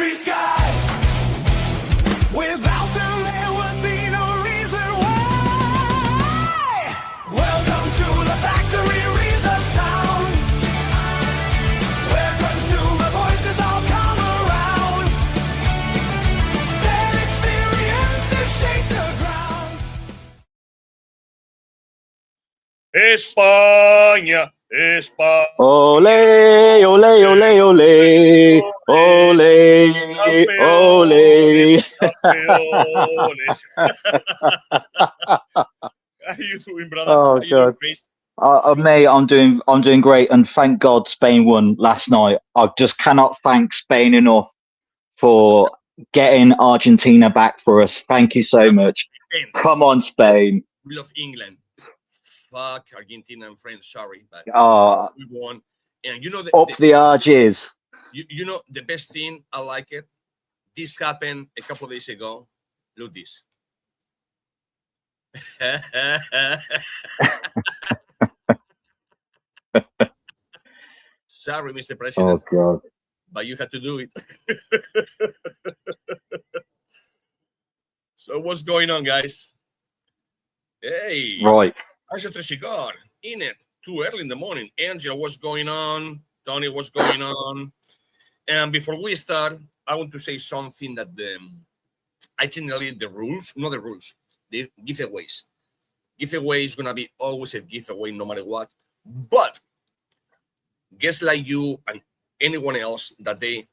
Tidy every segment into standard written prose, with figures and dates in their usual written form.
country sky. Without them, there would be no reason why. Welcome to the factories of sound, where consumer voices all come around. Their experiences shake the ground. España, España. Ole, ole, ole, ole, ole, ole. Campeones. How are you doing, brother? Oh, How you doing, God. Chris? Mate, I'm doing great, and thank God Spain won last night. I just cannot thank Spain enough for getting Argentina back for us. Thank you so much. Come on, Spain. We love England. Fuck Argentina and France. Sorry, but we won. And you know the arches. You know the best thing. I like it. This happened a couple of days ago. Look this. Sorry, Mr. President. Oh, God. But you had to do it. So what's going on, guys? Hey, Right. I just a cigar in it too early in the morning. Angel, what's going on? Tony, what's going on? And before we start, I want to say something that I think the rules, not the rules, the giveaways. Giveaway is gonna be always a giveaway, no matter what. But guests like you and anyone else that they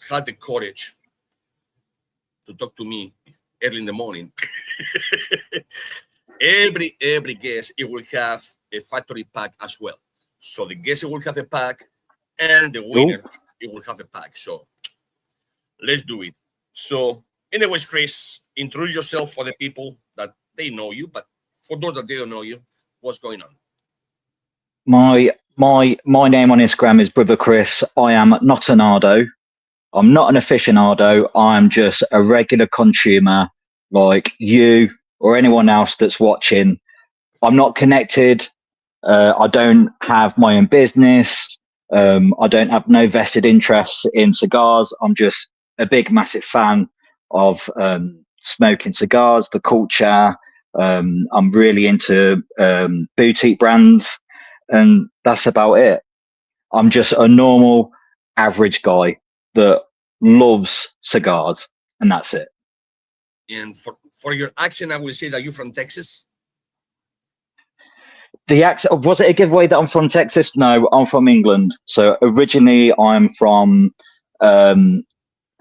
had the courage to talk to me early in the morning. every guest, it will have a factory pack as well. So the guest will have a pack, and the winner, it will have a pack. So let's do it. So anyways, Chris, introduce yourself for the people that they know you, but for those that they don't know you, what's going on? My name on Instagram is Brother Chris. I am not an ardo. I'm not an aficionado. I'm just a regular consumer like you or anyone else that's watching. I'm not connected. I don't have my own business. I don't have no vested interests in cigars. I'm just a big, massive fan of smoking cigars, the culture. I'm really into boutique brands, and that's about it. I'm just a normal, average guy that loves cigars, and that's it. And for your accent, I will say that you're from Texas. The accent, was it a giveaway that I'm from Texas? No, I'm from England. So originally I'm from a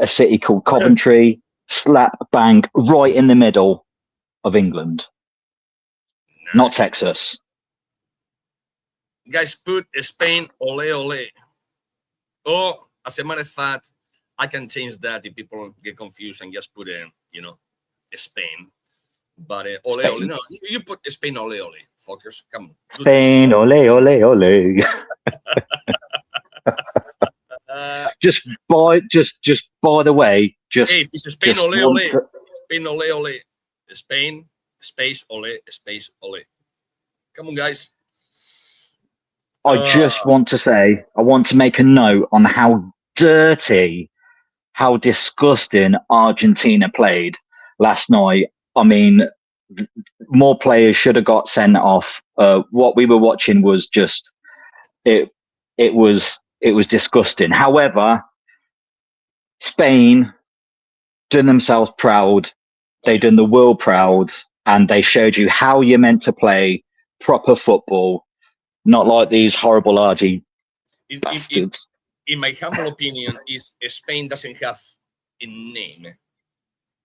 city called Coventry, slap bang right in the middle of England. Nice. Not Texas. Guys, put Spain, ole, ole. Oh, as a matter of fact, I can change that if people get confused and just put Spain. But ole, Spain. Ole, no, you put Spain, ole, ole. Focus, come on. Spain, ole, ole, ole. Just by the way, just hey, if it's Spain, ole, ole. Spain, ole, ole. Spain, space, ole, space, ole. Come on, guys. I just want to say, I want to make a note on how dirty, how disgusting Argentina played last night. I mean, more players should have got sent off. What we were watching was just, it was disgusting. However, Spain done themselves proud. They done the world proud, and they showed you how you're meant to play proper football. Not like these horrible RG bastards. In my humble opinion, is Spain doesn't have a name.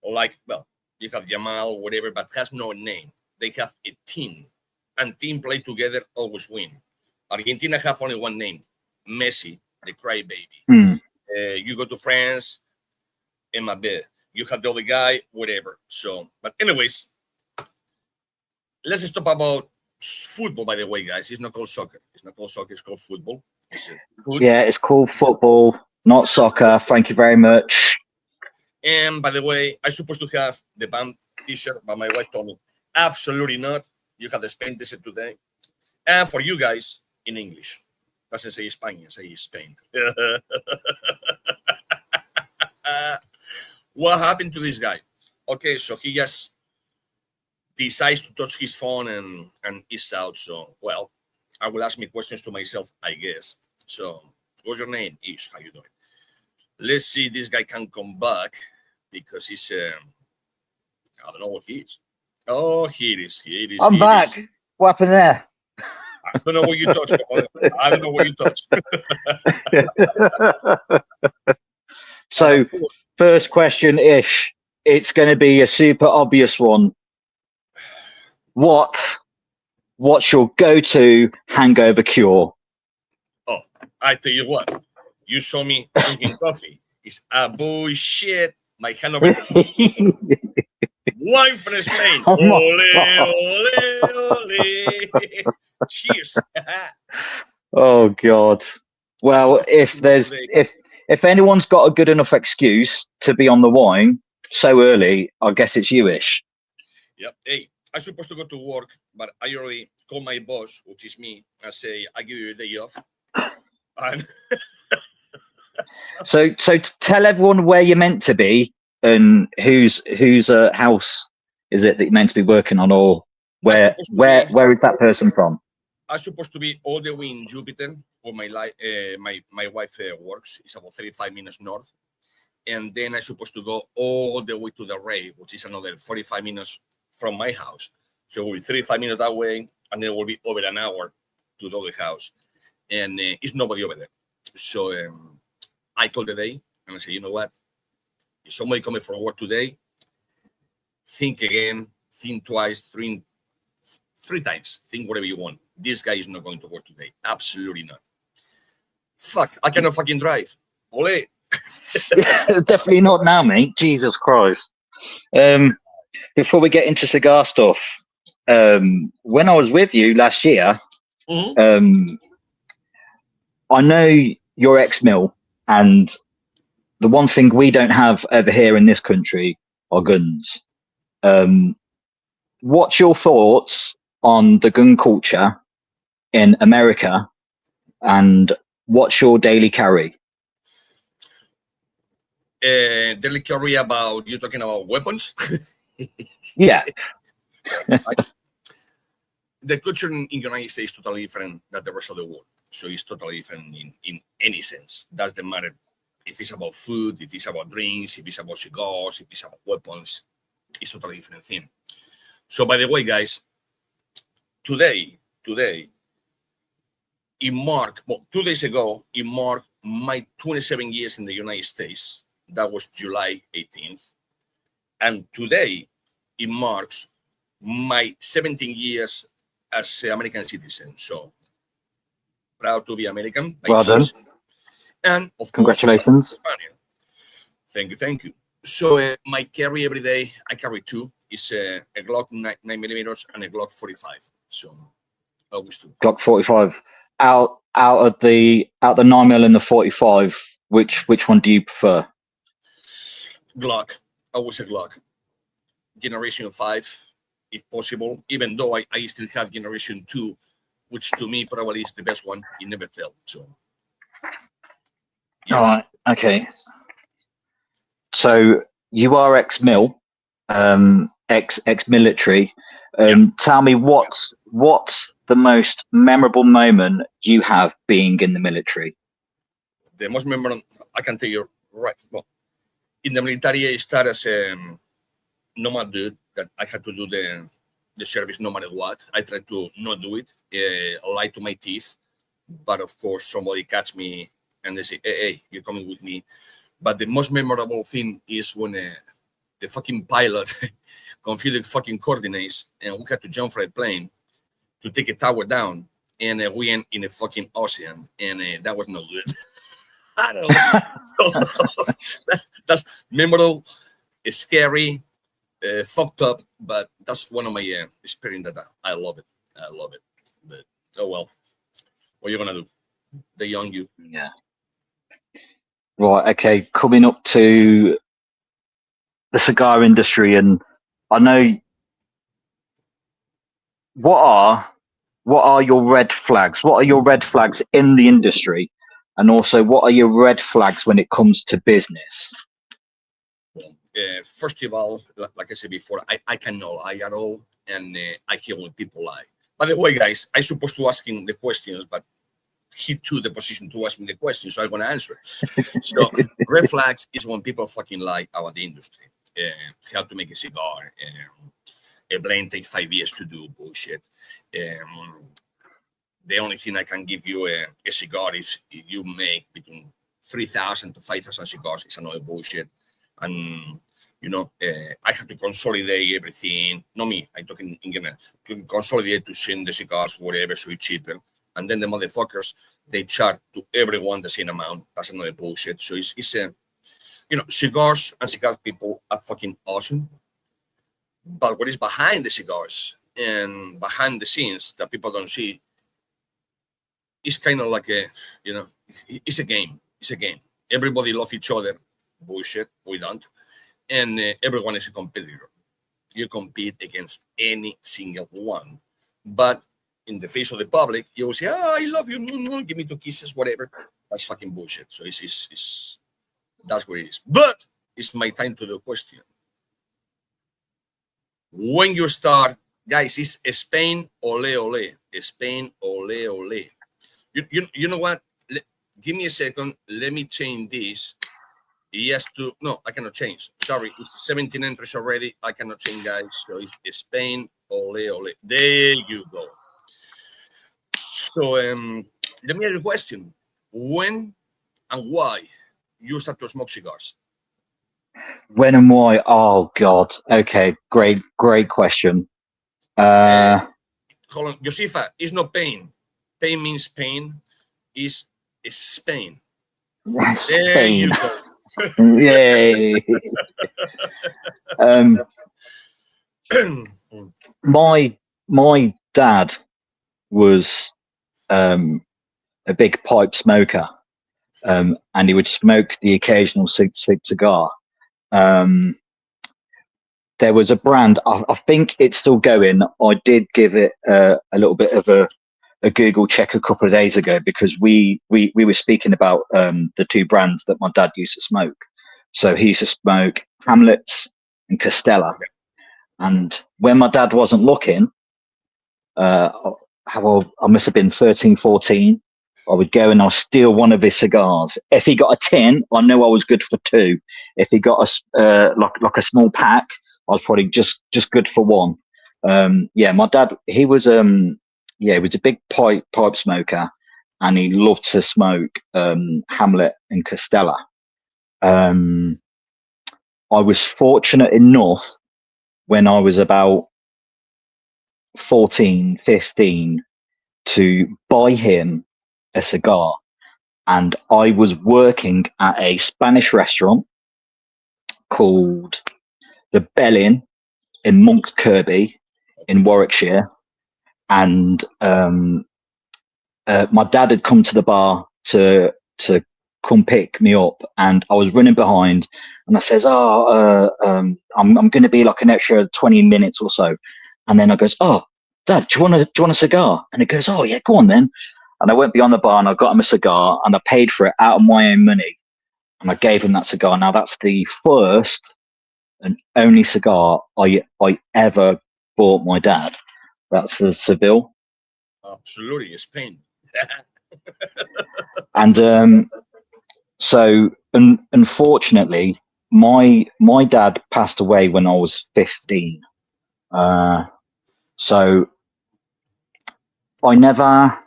Like, well, you have Jamal, whatever, but has no name. They have a team, and team play together always win. Argentina have only one name, Messi, the crybaby. You go to France, Mbappé. You have the other guy, whatever. So, but anyways, let's stop about football, by the way, guys. It's not called soccer. It's not called soccer. It's called football. Yeah, it's called football, not soccer. Thank you very much. And by the way, I'm supposed to have the band t-shirt, but my wife told me, absolutely not. You have the Spain t-shirt today. And for you guys, in English. Doesn't say España, say Spain. what happened to this guy? Okay, so he just decides to touch his phone and is out. So, well, I will ask me questions to myself, I guess. So, what's your name? Ish, how you doing? Let's see if this guy can come back because he's, I don't know what he is. Oh, here it is. Here it is. I'm here it back. is. What happened there? I don't know what you touched. I don't know what you touched. So, first question, Ish. It's going to be a super obvious one. What's your go-to hangover cure? Oh, I tell you what. You saw me drinking coffee. It's a bullshit. My hangover. Wine from Spain. Oh my Ole, ole, ole. Cheers. Oh God. Well, if anyone's got a good enough excuse to be on the wine so early, I guess it's you-ish. Yep. Hey, I'm supposed to go to work, but I already called my boss, which is me, and say I give you a day off. And So tell everyone where you're meant to be and whose house is it that you're meant to be working on, or where is that person from? I'm supposed to be all the way in Jupiter, where my wife works. It's about 35 minutes north, and then I'm supposed to go all the way to the Ray, which is another 45 minutes from my house. So it will be 35 minutes that way, and then it will be over an hour to the other house, and it's nobody over there. So I called the day and I said, you know what? If somebody coming from work today, think again, think twice, three times, think whatever you want. This guy is not going to work today. Absolutely not. Fuck, I cannot fucking drive. Ole. Definitely not now, mate. Jesus Christ. Before we get into cigar stuff, when I was with you last year, I know you're ex-Mill, and the one thing we don't have over here in this country are guns. What's your thoughts on the gun culture in America, and what's your daily carry? Daily carry about, you're talking about weapons? Yeah. The culture in the United States is totally different than the rest of the world. So it's totally different in any sense. Doesn't matter if it's about food, if it's about drinks, if it's about cigars, if it's about weapons. It's totally different thing. So by the way, guys, today, it marked, 2 days ago, it marked my 27 years in the United States. That was July 18th. And today, it marks my 17 years as an American citizen. So proud to be American. Well done. And of Congratulations. course, thank you. So my carry every day, I carry two. It's a Glock 9mm and a Glock 45. So always two. Glock 45. Out of the 9mm and the 45, which one do you prefer? Glock. Always a Glock. Generation 5, if possible. Even though I still have Generation 2, which to me probably is the best one. It never failed. So. Yes. All right. Okay. So you are ex-Mill, ex-military. Tell me what's the most memorable moment you have being in the military? The most memorable, I can tell you right. Well, in the military, I started as a nomad dude that I had to do the service no matter what. I tried to not do it, lie to my teeth, but of course somebody catch me and they say, hey, you're coming with me. But the most memorable thing is when the fucking pilot confused the fucking coordinates and we had to jump from a plane to take a tower down, and we end in a fucking ocean, and that was no good. I don't know. So, that's memorable, scary, fucked up, but that's one of my experience that I love it. I love it. But oh well, what are you gonna do? The young you. Yeah. Right. Okay. Coming up to the cigar industry, and I know what are your red flags? What are your red flags in the industry, and also what are your red flags when it comes to business? Well, first of all, like I said before, I cannot lie at all, and I hate when people lie. By the way, guys, I'm supposed to ask him the questions, but he took the position to ask me the question, so I'm going to answer. So, red flags is when people fucking lie about the industry. How to make a cigar. A blend takes 5 years to do bullshit. The only thing I can give you a cigar is if you make between 3,000 to 5,000 cigars. It's another bullshit. And, I have to consolidate everything. Not me, I'm talking in general. To consolidate, to send the cigars, whatever, so it's cheaper. And then the motherfuckers, they charge to everyone the same amount. That's another bullshit. So it's cigars and cigar people are fucking awesome. But what is behind the cigars and behind the scenes that people don't see, it's kind of like it's a game. It's a game. Everybody loves each other. Bullshit. We don't. And everyone is a competitor. You compete against any single one. But in the face of the public, you will say, "Oh, I love you. Give me 2 kisses, whatever." That's fucking bullshit. So it's that's what it is. But it's my time to the question. When you start, guys, it's Spain, ole, ole. Spain, ole, ole. You know what? Give me a second. Let me change this. Yes, no, I cannot change. Sorry, it's 17 entries already. I cannot change, guys. So it's Spain, ole, ole. There you go. So let me ask you a question. When and why you start to smoke cigars? When and why? Oh God. Okay, great question. Hold on, Josefa, it's not pain. Pain means pain. It's Spain. There Spain. you go. Yay. My dad was a big pipe smoker, and he would smoke the occasional cigar. There was a brand, I think it's still going. I did give it a little bit of a Google check a couple of days ago because we were speaking about the 2 brands that my dad used to smoke. So he used to smoke Hamlet's and Costella. And when my dad wasn't looking, how old, I must have been 13, 14. I would go and I'll steal one of his cigars. If he got a tin, I knew I was good for 2. If he got like a small pack, I was probably just good for 1. My dad, he was he was a big pipe smoker, and he loved to smoke Hamlet and Costella. I was fortunate enough when I was about 14, 15 to buy him a cigar, and I was working at a Spanish restaurant called the Bell in Monk Kirby in Warwickshire, and my dad had come to the bar to come pick me up, and I was running behind, and I says, I'm going to be like an extra 20 minutes or so. And then I goes, "Oh, Dad, do you want a cigar?" And he goes, "Oh yeah, go on then." And I went beyond the bar and I got him a cigar, and I paid for it out of my own money, and I gave him that cigar. Now that's the first and only cigar I ever bought my dad. That's the Seville. Absolutely, Spain. And so unfortunately, my dad passed away when I was 15. So I never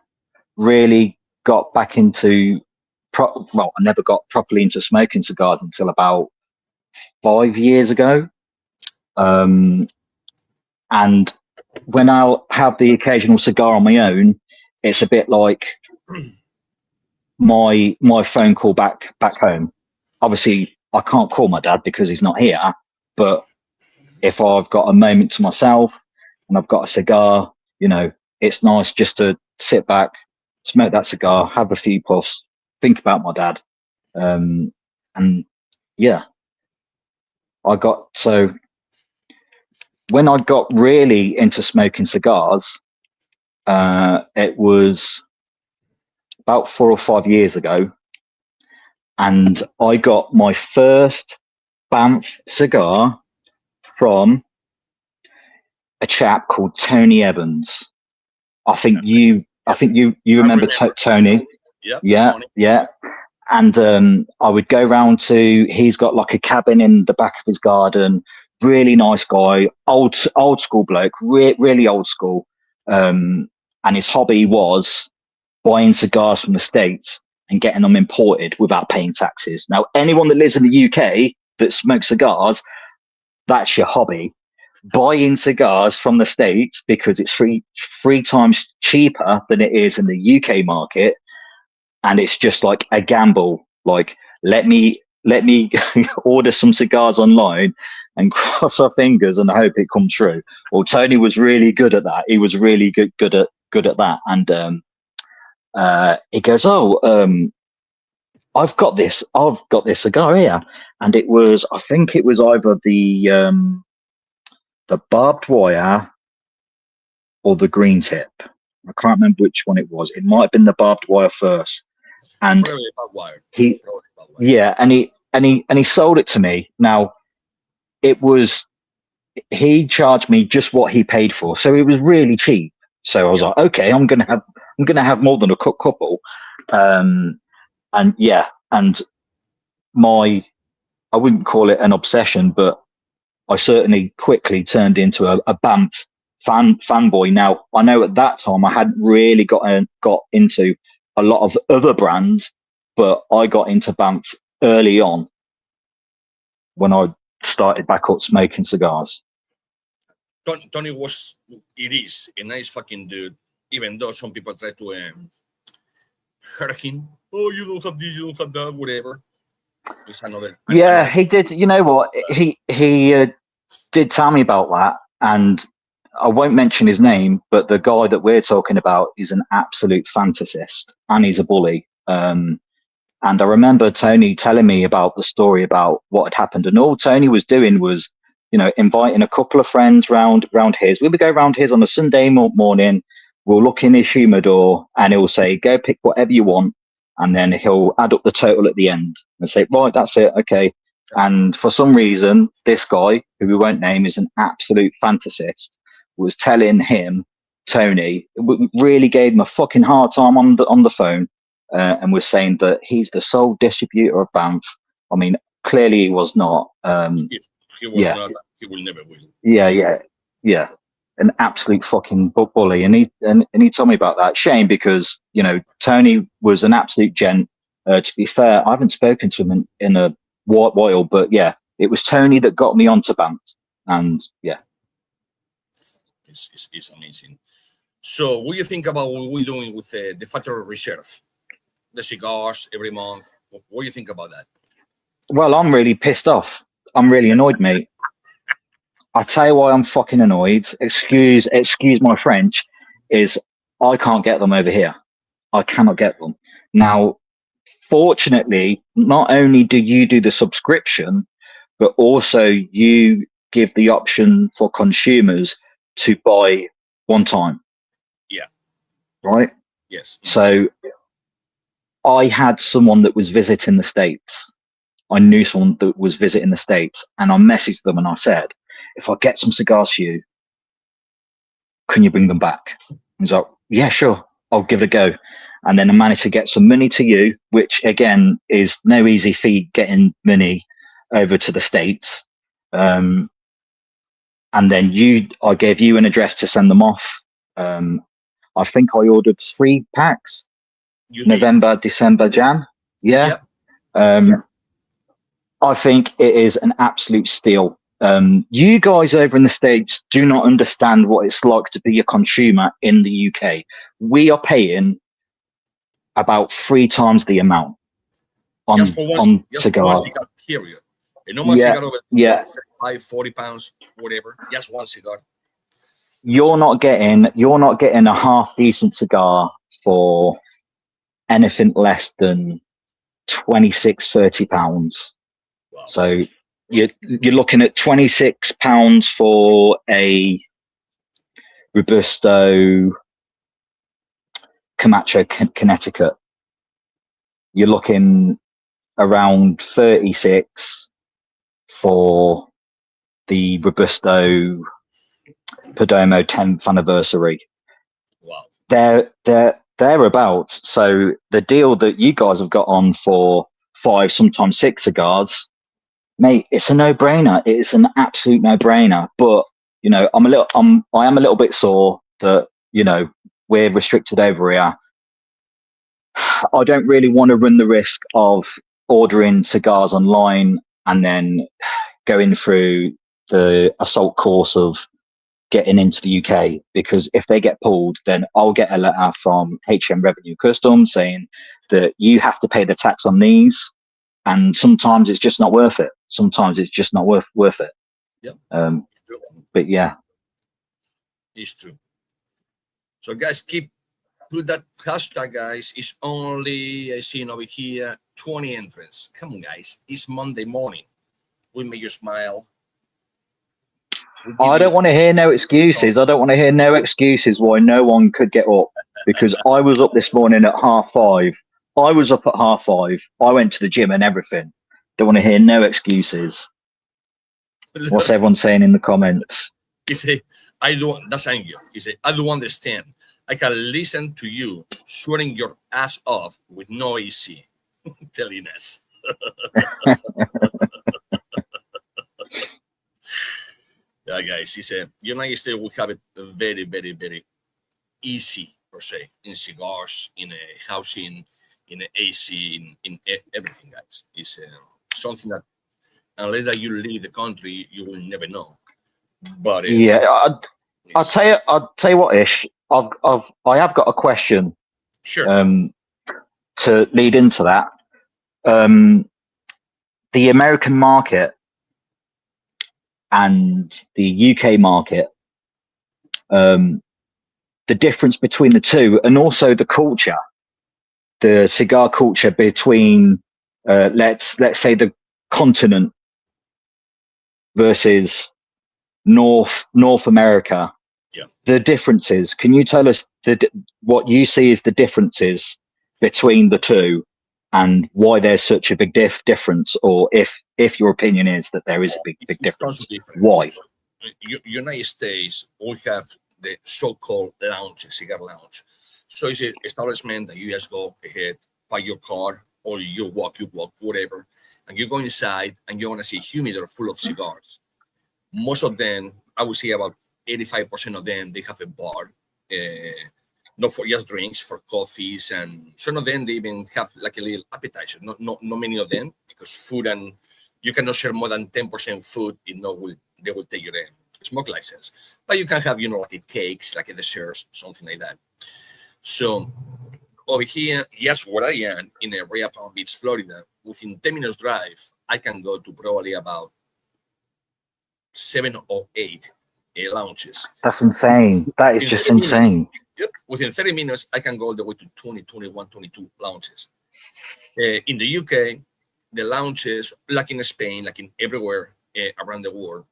really got back into I never got properly into smoking cigars until about 5 years ago. And when I'll have the occasional cigar on my own, it's a bit like my phone call back home. Obviously, I can't call my dad because he's not here. But if I've got a moment to myself and I've got a cigar, it's nice just to sit back, smoke that cigar, have a few puffs, think about my dad. And yeah, when I got really into smoking cigars, it was about 4 or 5 years ago, and I got my first Banff cigar from a chap called Tony Evans. I think you remember remember. Tony. Yep. Yeah, Tony. yeah. And I would go round to. He's got like a cabin in the back of his garden. Really nice guy, old school bloke, really old school. And his hobby was buying cigars from the States and getting them imported without paying taxes. Now, anyone that lives in the UK that smokes cigars, that's your hobby. Buying cigars from the States because it's three times cheaper than it is in the UK market, and it's just like a gamble. Like, let me order some cigars online and cross our fingers and hope it comes through. Well, Tony was really good at that. He was really good at that. And he goes, I've got this cigar here, and I think it was either the barbed wire or the green tip. I can't remember which one it was. It might have been the barbed wire first. And Probably barbed wire. he, Probably barbed wire. yeah, and he sold it to me. Now, he charged me just what he paid for, so it was really cheap. So I was like, okay, I'm gonna have more than a couple. And yeah, and I wouldn't call it an obsession, but I certainly quickly turned into a Banff fanboy. Now, I know at that time I hadn't really got into a lot of other brands, but I got into Banff early on when I started back up smoking cigars. Tony is a nice fucking dude, even though some people try to hurt him. Oh, you don't have this, you don't have that, whatever. It's another. Yeah, he did. You know what? He did tell me about that, and I won't mention his name, but the guy that we're talking about is an absolute fantasist, and he's a bully. And I remember Tony telling me about the story about what had happened, and all Tony was doing was, inviting a couple of friends round his. We would go round his on a Sunday morning. We'll look in his humidor, and he'll say, "Go pick whatever you want," and then he'll add up the total at the end and say, "Right, that's it, okay." And for some reason, this guy, who we won't name, is an absolute fantasist, was telling him, Tony, really gave him a fucking hard time on the phone, and was saying that he's the sole distributor of Banff. I mean, clearly he was not. He was not. He will never will. Yeah. An absolute fucking bully, and he told me about that. Shame, because Tony was an absolute gent. To be fair, I haven't spoken to him in a while, but yeah, it was Tony that got me onto Banff, and yeah, it's amazing. So, what do you think about what we're doing with the Factory Reserve, the cigars every month? What do you think about that? Well, I'm really pissed off. I'm really annoyed, mate. I'll tell you why I'm fucking annoyed. Excuse my French. Is I can't get them over here. I cannot get them. Now, fortunately, not only do you do the subscription, but also you give the option for consumers to buy one time. Yeah. Right? Yes. So I had someone that was visiting the States. I knew someone that was visiting the States, and I messaged them and I said, if I get some cigars for you, can you bring them back? He's like, yeah, sure, I'll give it a go. And then I managed to get some money to you, which again is no easy feat, getting money over to the States. And then I gave you an address to send them off. I think I ordered 3 packs, November, December, Jan. Yeah. Yep. I think it is an absolute steal. You guys over in the States do not understand what it's like to be a consumer in the UK. We are paying about 3 times the amount on cigars. One cigar, period. A normal cigar over 35, 40 pounds, whatever. Just one cigar. You're not getting a half decent cigar for anything less than 26, 30 pounds. Wow. So you're looking at £26 for a Robusto Camacho Connecticut. You're looking around 36 for the Robusto Perdomo 10th anniversary. Wow. They're thereabouts. So the deal that you guys have got on for 5, sometimes 6 cigars, mate, it's a no-brainer. It is an absolute no-brainer. But you know, I am a little bit sore that, you know, we're restricted over here. I don't really want to run the risk of ordering cigars online and then going through the assault course of getting into the UK, because if they get pulled, then I'll get a letter from HM Revenue Customs saying that you have to pay the tax on these, and sometimes it's just not worth it. Sometimes it's just not worth it. Yeah. But yeah, It's true. So guys, put that hashtag, guys. It's only, I see over here, 20 entrants. Come on, guys. It's Monday morning. We make you smile. I don't want to hear no excuses. I don't want to hear no excuses why no one could get up, because I was up this morning at 5:30. I was up at 5:30. I went to the gym and everything. Don't want to hear no excuses. What's everyone saying in the comments? He say, that's anger. He say, I do understand. I can listen to you swearing your ass off with no AC. Telling us. Yeah, guys, he said, United States will have it very, very, very easy, per se, in cigars, in housing, in AC, in everything, guys. It's something that, unless that you leave the country, you will never know. But yeah, I'll tell you what, Ish. I have got a question. Sure. To lead into that, the American market and the UK market, the difference between the two, and also the culture, the cigar culture between, let's say, the continent versus North America. Yeah. The differences. Can you tell us what you see as the differences between the two, and why there's such a big difference, or if your opinion is that there is a big difference, why? United States, we have the so-called lounge, cigar lounge. So it's an establishment that you just go ahead, park your car, or you walk, whatever, and you go inside and you want to see a humidor full of cigars. Most of them, I would say about 85% of them, they have a bar, not for just drinks, for coffees, and some of them they even have like a little appetizer. Not many of them, because food, and you cannot share more than 10% food. They will take your smoke license. But you can have, like cakes, like a dessert, something like that. So over here, yes, where I am in Area Palm Beach, Florida, within 10 minutes drive, I can go to probably about 7 or 8 lounges. That's insane. That is just insane. Yep. Within 30 minutes, I can go all the way to 20, 21, 22 lounges. In the UK, the lounges, like in Spain, like in everywhere around the world,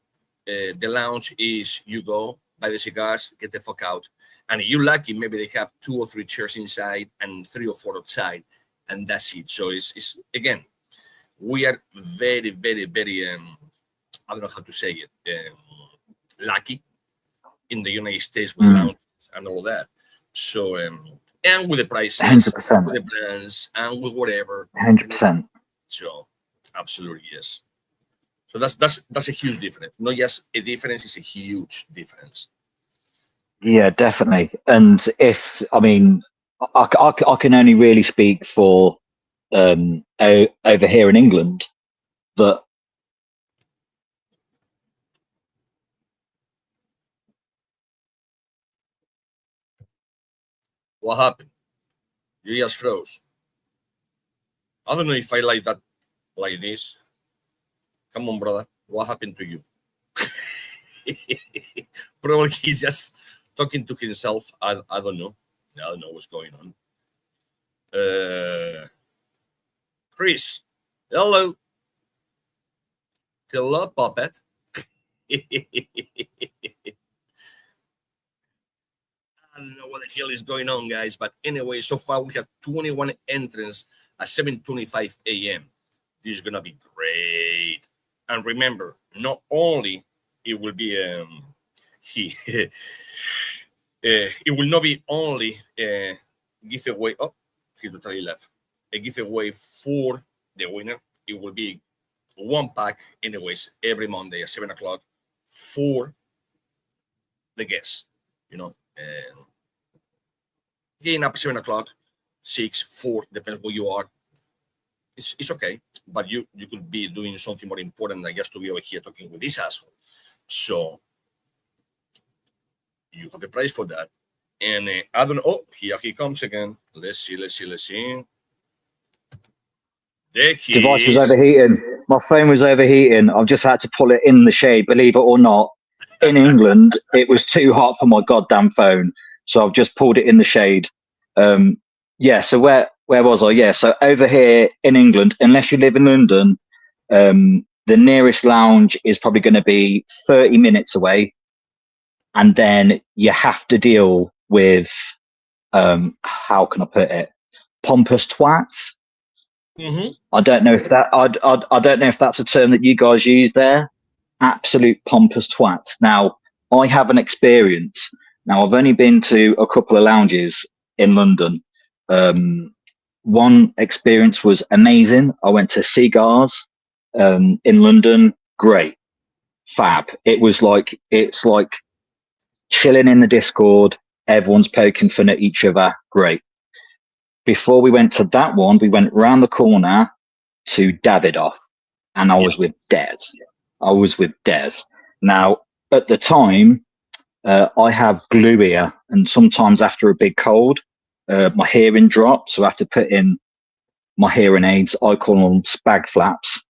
the lounge is you go, buy the cigars, get the fuck out. And if you're lucky, maybe they have 2 or 3 chairs inside and 3 or 4 outside, and that's it. So it's again, we are very, very, very, I don't know how to say it, lucky in the United States with lounges and all that. So, and with the prices, 100%. with the brands, and with whatever. 100%. So, absolutely, yes. So that's a huge difference. Not just a difference, it's a huge difference. Yeah, definitely. And I can only really speak for over here in England, but What happened? You just froze. I don't know if I like that, like this. Come on, brother. What happened to you? Probably he's just talking to himself. I don't know. I don't know what's going on. Chris, hello. Hello, puppet. I don't know what the hell is going on, guys. But anyway, so far we have 21 entrants at 7:25 a.m. This is gonna be great. And remember, not only it will be he it will not be only a giveaway. Oh, he totally left. A giveaway for the winner. It will be one pack, anyways, every Monday at 7 o'clock for the guests. You know, getting up at 7 o'clock, 6, 4, depends who you are. It's okay, but you could be doing something more important than just to be over here talking with this asshole. So you have a price for that. And I don't know. Oh, here he comes again. Let's see. There he Device was is. overheating. My phone was overheating. I've just had to pull it in the shade, believe it or not. In England, it was too hot for my goddamn phone. So I've just pulled it in the shade. Yeah, so where was I? Yeah, so over here in England, unless you live in London, the nearest lounge is probably going to be 30 minutes away. And then you have to deal with, how can I put it? Pompous twats. Mm-hmm. I don't know if I don't know if that's a term that you guys use there. Absolute pompous twats. Now, I have an experience. Now, I've only been to a couple of lounges in London. One experience was amazing. I went to Cigars in London. Great, fab. It's like chilling in the Discord. Everyone's poking fun at each other. Great. Before we went to that one, we went round the corner to Davidoff, and I was with Des. Now, at the time, I have glue ear, and sometimes after a big cold, my hearing drops, so I have to put in my hearing aids. I call them spag flaps.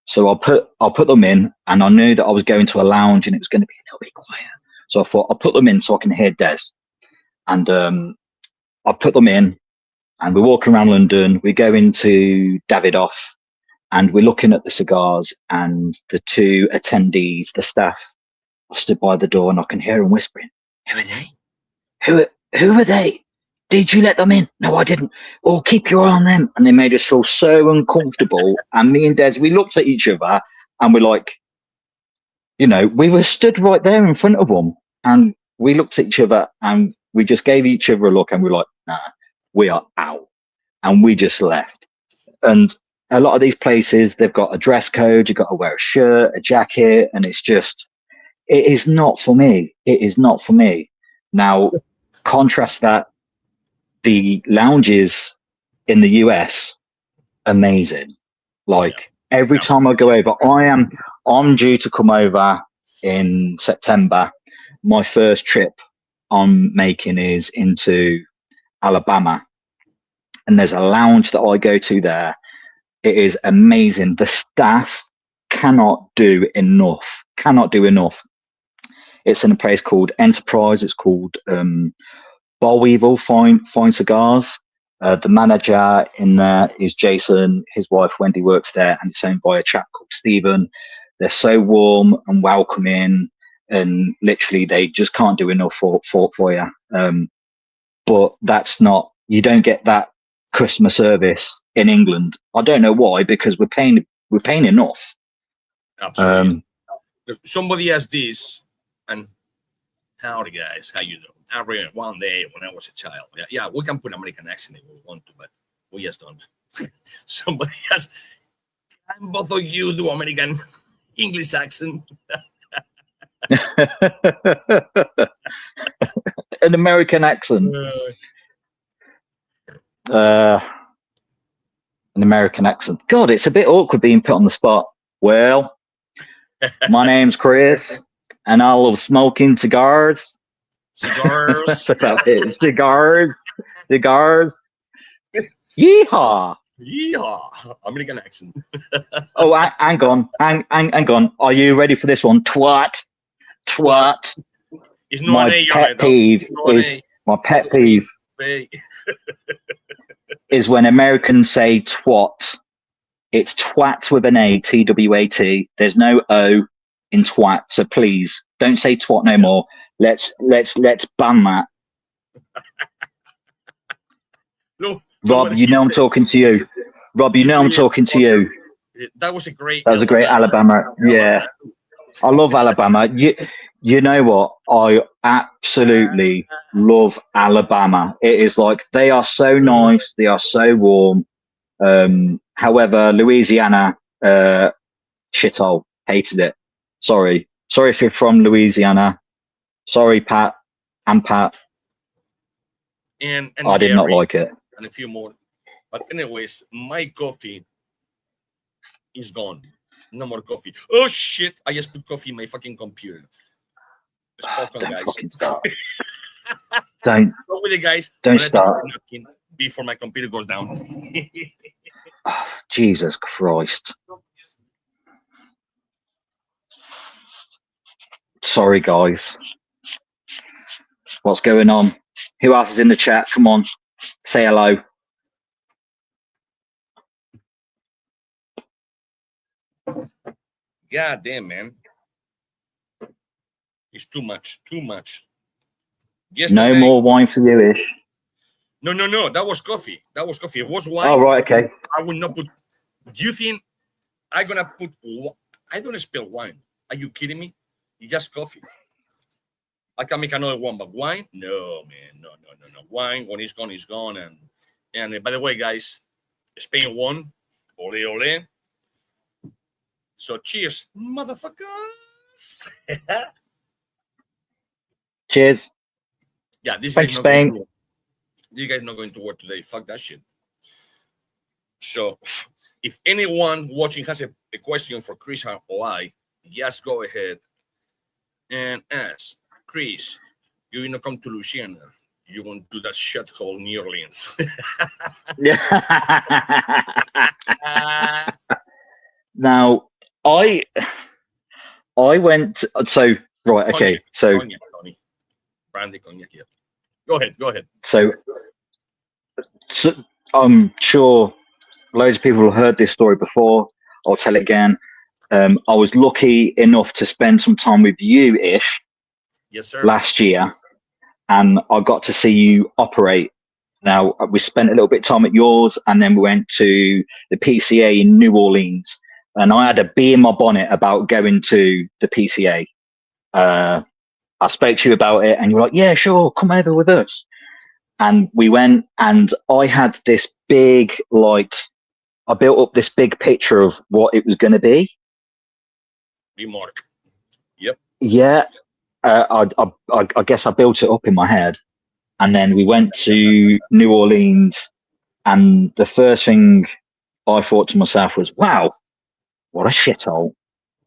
So I'll put them in, and I knew that I was going to a lounge and it was going to be a little bit quiet. So I thought I'll put them in so I can hear Des. And I put them in, and we're walking around London. We go into Davidoff, and we're looking at the cigars, and the two attendees, the staff, I stood by the door, and I can hear them whispering, "Who are they? Who are they? Did you let them in?" "No, I didn't." "Oh, keep your eye on them." And they made us feel so uncomfortable. And me and Des, we looked at each other, and we're like, you know, we were stood right there in front of them, and we looked at each other, and we just gave each other a look, and we're like, nah, we are out. And we just left. And a lot of these places, they've got a dress code. You've got to wear a shirt, a jacket, and it's just, it is not for me. It is not for me. Now, contrast that, the lounges in the US, amazing. Like every time I go over, I'm due to come over in September. My first trip I'm making is into Alabama, and there's a lounge that I go to there. It is amazing. The staff cannot do enough. It's in a place called Enterprise. It's called Bar Weevil Fine Cigars. The manager in there is Jason. His wife Wendy works there, and it's owned by a chap called Stephen. They're so warm and welcoming, and literally they just can't do enough for you. But that's not, you don't get that customer service in England. I don't know why, because we're paying enough. Absolutely. Somebody asked this, and howdy guys, how you doing? I remember one day when I was a child. Yeah, we can put American accent if we want to, but we just don't. Somebody asked, can both of you do American English accent? An American accent. An American accent. God, it's a bit awkward being put on the spot. Well, my name's Chris, and I love smoking cigars. Cigars. That's about it. Cigars. Yeehaw. Yeehaw. American accent. Oh, hang on. Are you ready for this one? Twat. It's not my pet peeve is when Americans say twat. It's twat with an A, TWAT. There's no O in twat. So please don't say twat no more. Let's ban that. No, Rob, you know I'm talking to you. Rob, you know I'm talking to you. That was a great. That was a great Alabama. Yeah, I love Alabama. You know what? I absolutely love Alabama. It is like they are so nice. They are so warm. However, Louisiana, shithole, hated it. Sorry if you're from Louisiana. Sorry, Pat and Pat. And I did not like it. And a few more. But anyways, my coffee is gone. No more coffee. Oh shit! I just put coffee in my fucking computer. Spoken, Don't guys. fucking start. Don't. Go with it, guys. Don't start. Before my computer goes down. Oh, Jesus Christ. Sorry, guys. What's going on? Who else is in the chat? Come on. Say hello. God damn, man. It's too much. Too much. Yesterday, no more wine for you, Ish. No. That was coffee. That was coffee. It was wine. Oh, right. Okay. I will not put. Do you think I'm going to put. I don't spill wine. Are you kidding me? It's just coffee. I can make another one, but wine? No, man. No. Wine, when it's gone, it's gone. And by the way, guys, Spain won. Ole, ole. So cheers, motherfuckers. Cheers. Yeah, this Thanks, Spain. These guys not going to work today. Fuck that shit. So if anyone watching has a question for Chris or I, just go ahead and ask. Chris, you're gonna come to Louisiana. You're gonna do that shit called New Orleans. Now, I went. So right, okay. Cognac, so cognac, brandy cognac. Yeah. Go ahead. So I'm sure loads of people have heard this story before. I'll tell it again. I was lucky enough to spend some time with you, Ish. Yes, sir. Last year, and I got to see you operate. Now, we spent a little bit of time at yours, and then we went to the PCA in New Orleans, and I had a bee in my bonnet about going to the PCA. I spoke to you about it, and you were like, yeah, sure, come over with us. And we went, and I had this big, I built up this big picture of what it was going to be. Mark. Yep. Yeah. I guess I built it up in my head, and then we went to New Orleans, and the first thing I thought to myself was, wow, what a shithole.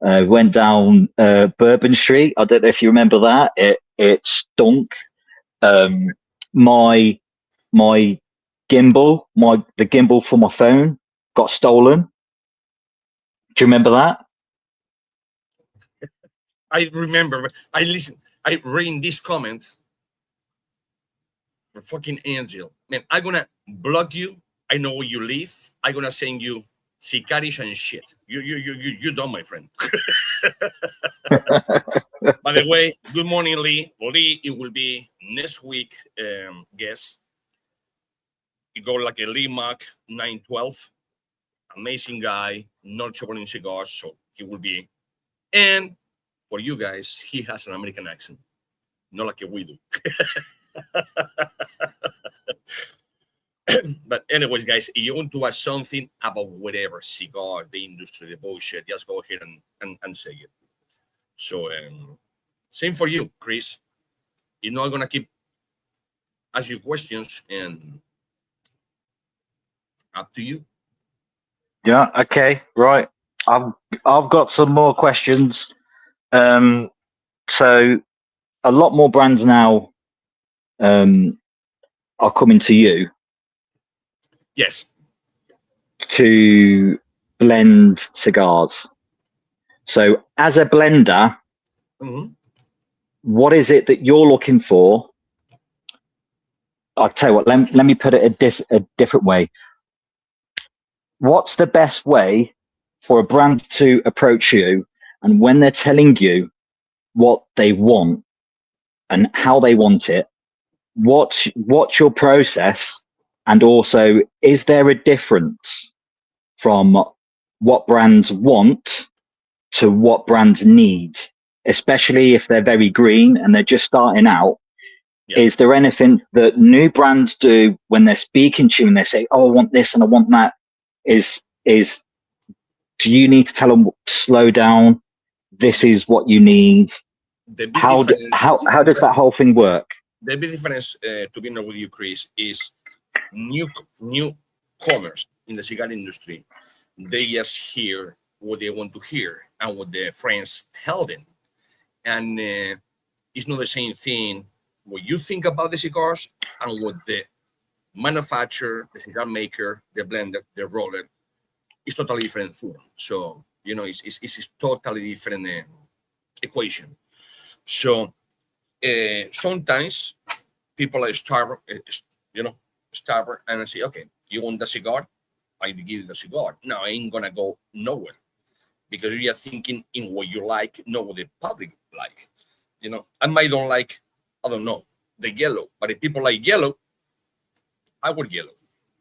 Went down Bourbon Street. I don't know if you remember that. It stunk. My gimbal, the gimbal for my phone got stolen. Do you remember that? I remember. I read this comment. For fucking Angel, man, I'm gonna block you. I know where you live. I'm gonna send you cigars and shit. You done, my friend. By the way, good morning, Lee. Lee, it will be next week. Guest. You go like a Lee Mac 912. Amazing guy, not chocolate cigars, so he will be. And for you guys, he has an American accent, not like a we do. But anyways, guys, if you want to ask something about whatever, cigar, the industry, the bullshit, just go ahead and say it. So same for you, Chris. You're not gonna keep ask you questions, and up to you. Yeah. Okay. Right. I've got some more questions. So a lot more brands now are coming to you. Yes. To blend cigars. So as a blender, what is it that you're looking for? I'll tell you what, let me put it a different way. What's the best way for a brand to approach you, and when they're telling you what they want and how they want it, what's your process? And also, is there a difference from what brands want to what brands need, especially if they're very green and they're just starting out. Yeah. Is there anything that new brands do when they're speaking to you and they say, "Oh, I want this and I want that"? Is do you need to tell them slow down? This is what you need. The big How difference, how does that whole thing work? the big difference, to be honest with you, Chris, is newcomers in the cigar industry. They just hear what they want to hear and what their friends tell them, and it's not the same thing what you think about the cigars and what the manufacturer, the cigar maker, the blender, the roller is totally different thing. So it's a totally different equation. So sometimes people are starving, and I say, okay, you want the cigar? I give you the cigar. No, I ain't gonna go nowhere because you are thinking in what you like, not what the public like. I might don't like, I don't know, the yellow, but if people like yellow, I would yellow.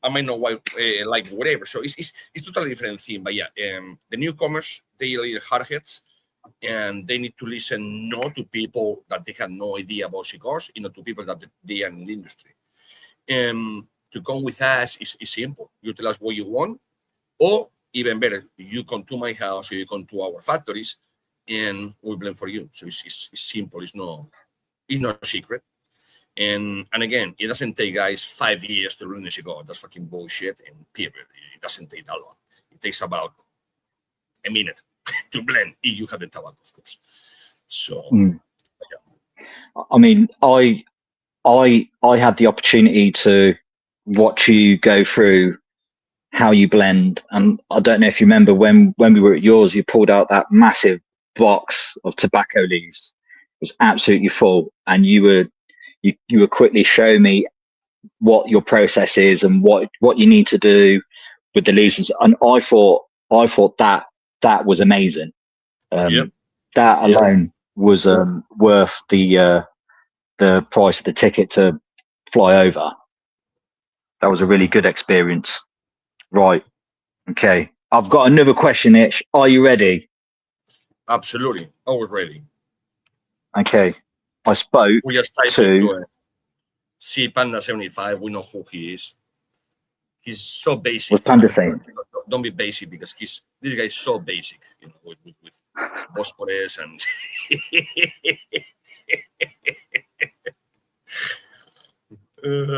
I might not like whatever. So it's totally different thing. But yeah, the newcomers, they are hardheads, and they need to listen not to people that they have no idea about cigars, to people that they are in the industry. To come with us is simple. You tell us what you want, or even better, you come to my house or you come to our factories, and we blend for you. So it's simple. It's not a secret. And again, it doesn't take guys 5 years to learn a cigar. That's fucking bullshit. And period. It doesn't take that long. It takes about a minute to blend if you have the tobacco, of course. So, yeah. I mean, I had the opportunity to watch you go through how you blend, and I don't know if you remember when we were at yours, you pulled out that massive box of tobacco leaves. It was absolutely full, and you were quickly showing me what your process is and what you need to do with the leaves, and I thought that was amazing. That alone was worth the price of the ticket to fly over. That was a really good experience. Right. Okay. I've got another question, Itch. Are you ready? Absolutely. Always ready. Okay. I spoke We just type to into C Panda 75. We know who he is. He's so basic. with Panda saying. Don't be basic because this guy is so basic, with Bosporus and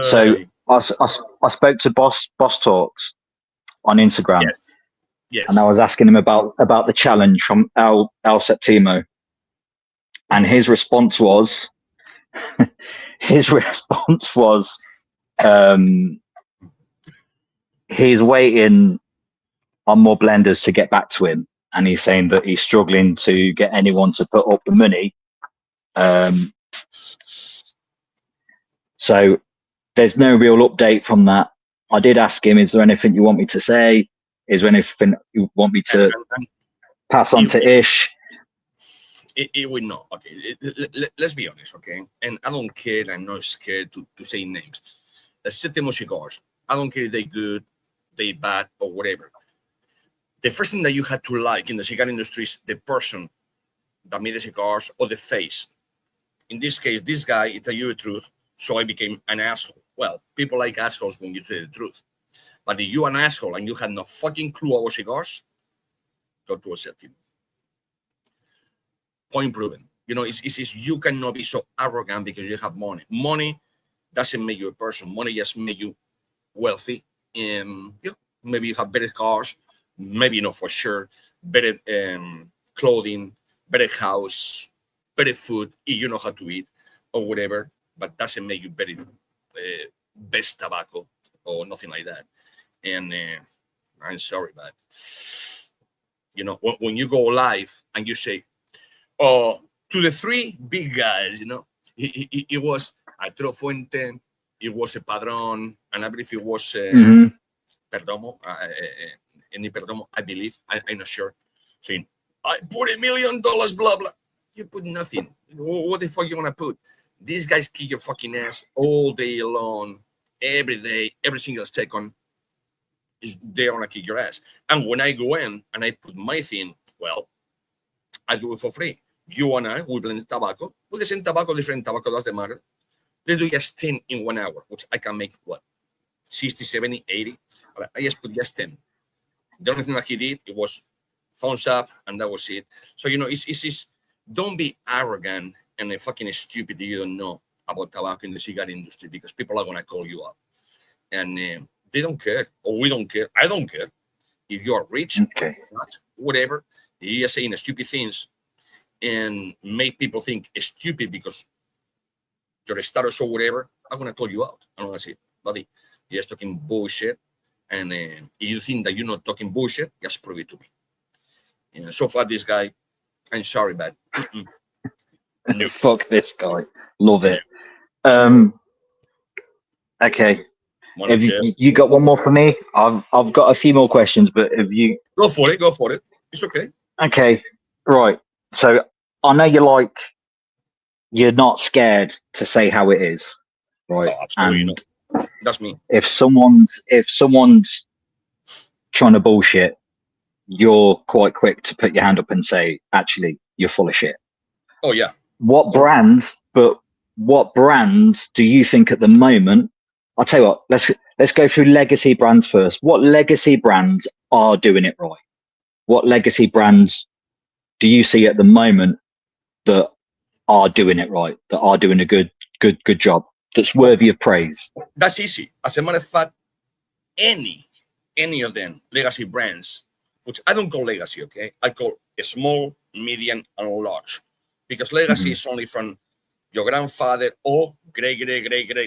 So I spoke to Boss Talks on Instagram. Yes. And I was asking him about the challenge from El Septimo, and his response was he's waiting on more blenders to get back to him, and he's saying that he's struggling to get anyone to put up the money. So there's no real update from that. I did ask him, is there anything you want me to say? Is there anything you want me to pass on to Ish? It will not. Okay, let's be honest, okay? And I don't care. I'm not scared to say names. Setemo cigars. I don't care if they're good, they bad, or whatever. The first thing that you had to like in the cigar industry is the person that made the cigars or the face. In this case, this guy, to tell you the truth, so I became an asshole. Well, people like assholes when you tell the truth. But if you're an asshole and you had no fucking clue about cigars, go to a setting. Point proven. It's you cannot be so arrogant because you have money. Money doesn't make you a person. Money just make you wealthy. Maybe you have better cars, maybe not for sure, better clothing, better house, better food, if you know how to eat or whatever, but doesn't make you better, best tobacco or nothing like that. And I'm sorry, but when you go live and you say, oh, to the three big guys, it was Arturo Fuente, it was a Padron, and I believe it was Perdomo, any Perdomo, I believe, I'm not sure, saying, I put $1 million, blah, blah. You put nothing. What the fuck you want to put? These guys kick your fucking ass all day long, every day, every single second. they're gonna kick your ass. And when I go in and I put my thing, well, I do it for free. You and I, we blend tobacco. With the same tobacco, different tobacco, doesn't matter. Let's do just 10 in 1 hour, which I can make, what, 60, 70, 80? I just put just 10. The only thing that he did, it was thumbs up, and that was it. So, it's don't be arrogant and fucking stupid that you don't know about tobacco in the cigar industry, because people are going to call you up. And they don't care, or we don't care. I don't care. If you are rich, whatever, you're saying stupid things and make people think stupid because you're a status or whatever, I'm going to call you out. I'm going to say, buddy, you're just talking bullshit. And if you think that you're not talking bullshit, just prove it to me. And so far, this guy, I'm sorry, but fuck this guy. Love it. Okay. Have you got one more for me? I've got a few more questions, but have you? Go for it. Go for it. It's okay. Okay. Right. So I know you're not scared to say how it is, right? No, absolutely not. That's me. If someone's trying to bullshit, you're quite quick to put your hand up and say, actually, you're full of shit. Oh yeah. What brands do you think at the moment? I'll tell you what, let's go through legacy brands first. What legacy brands are doing it right? What legacy brands do you see at the moment that are doing it right, that are doing a good job, that's worthy of praise? That's easy. As a matter of fact, any of them legacy brands, which I don't call legacy, okay? I call small, medium, and large, because legacy is only from your grandfather or great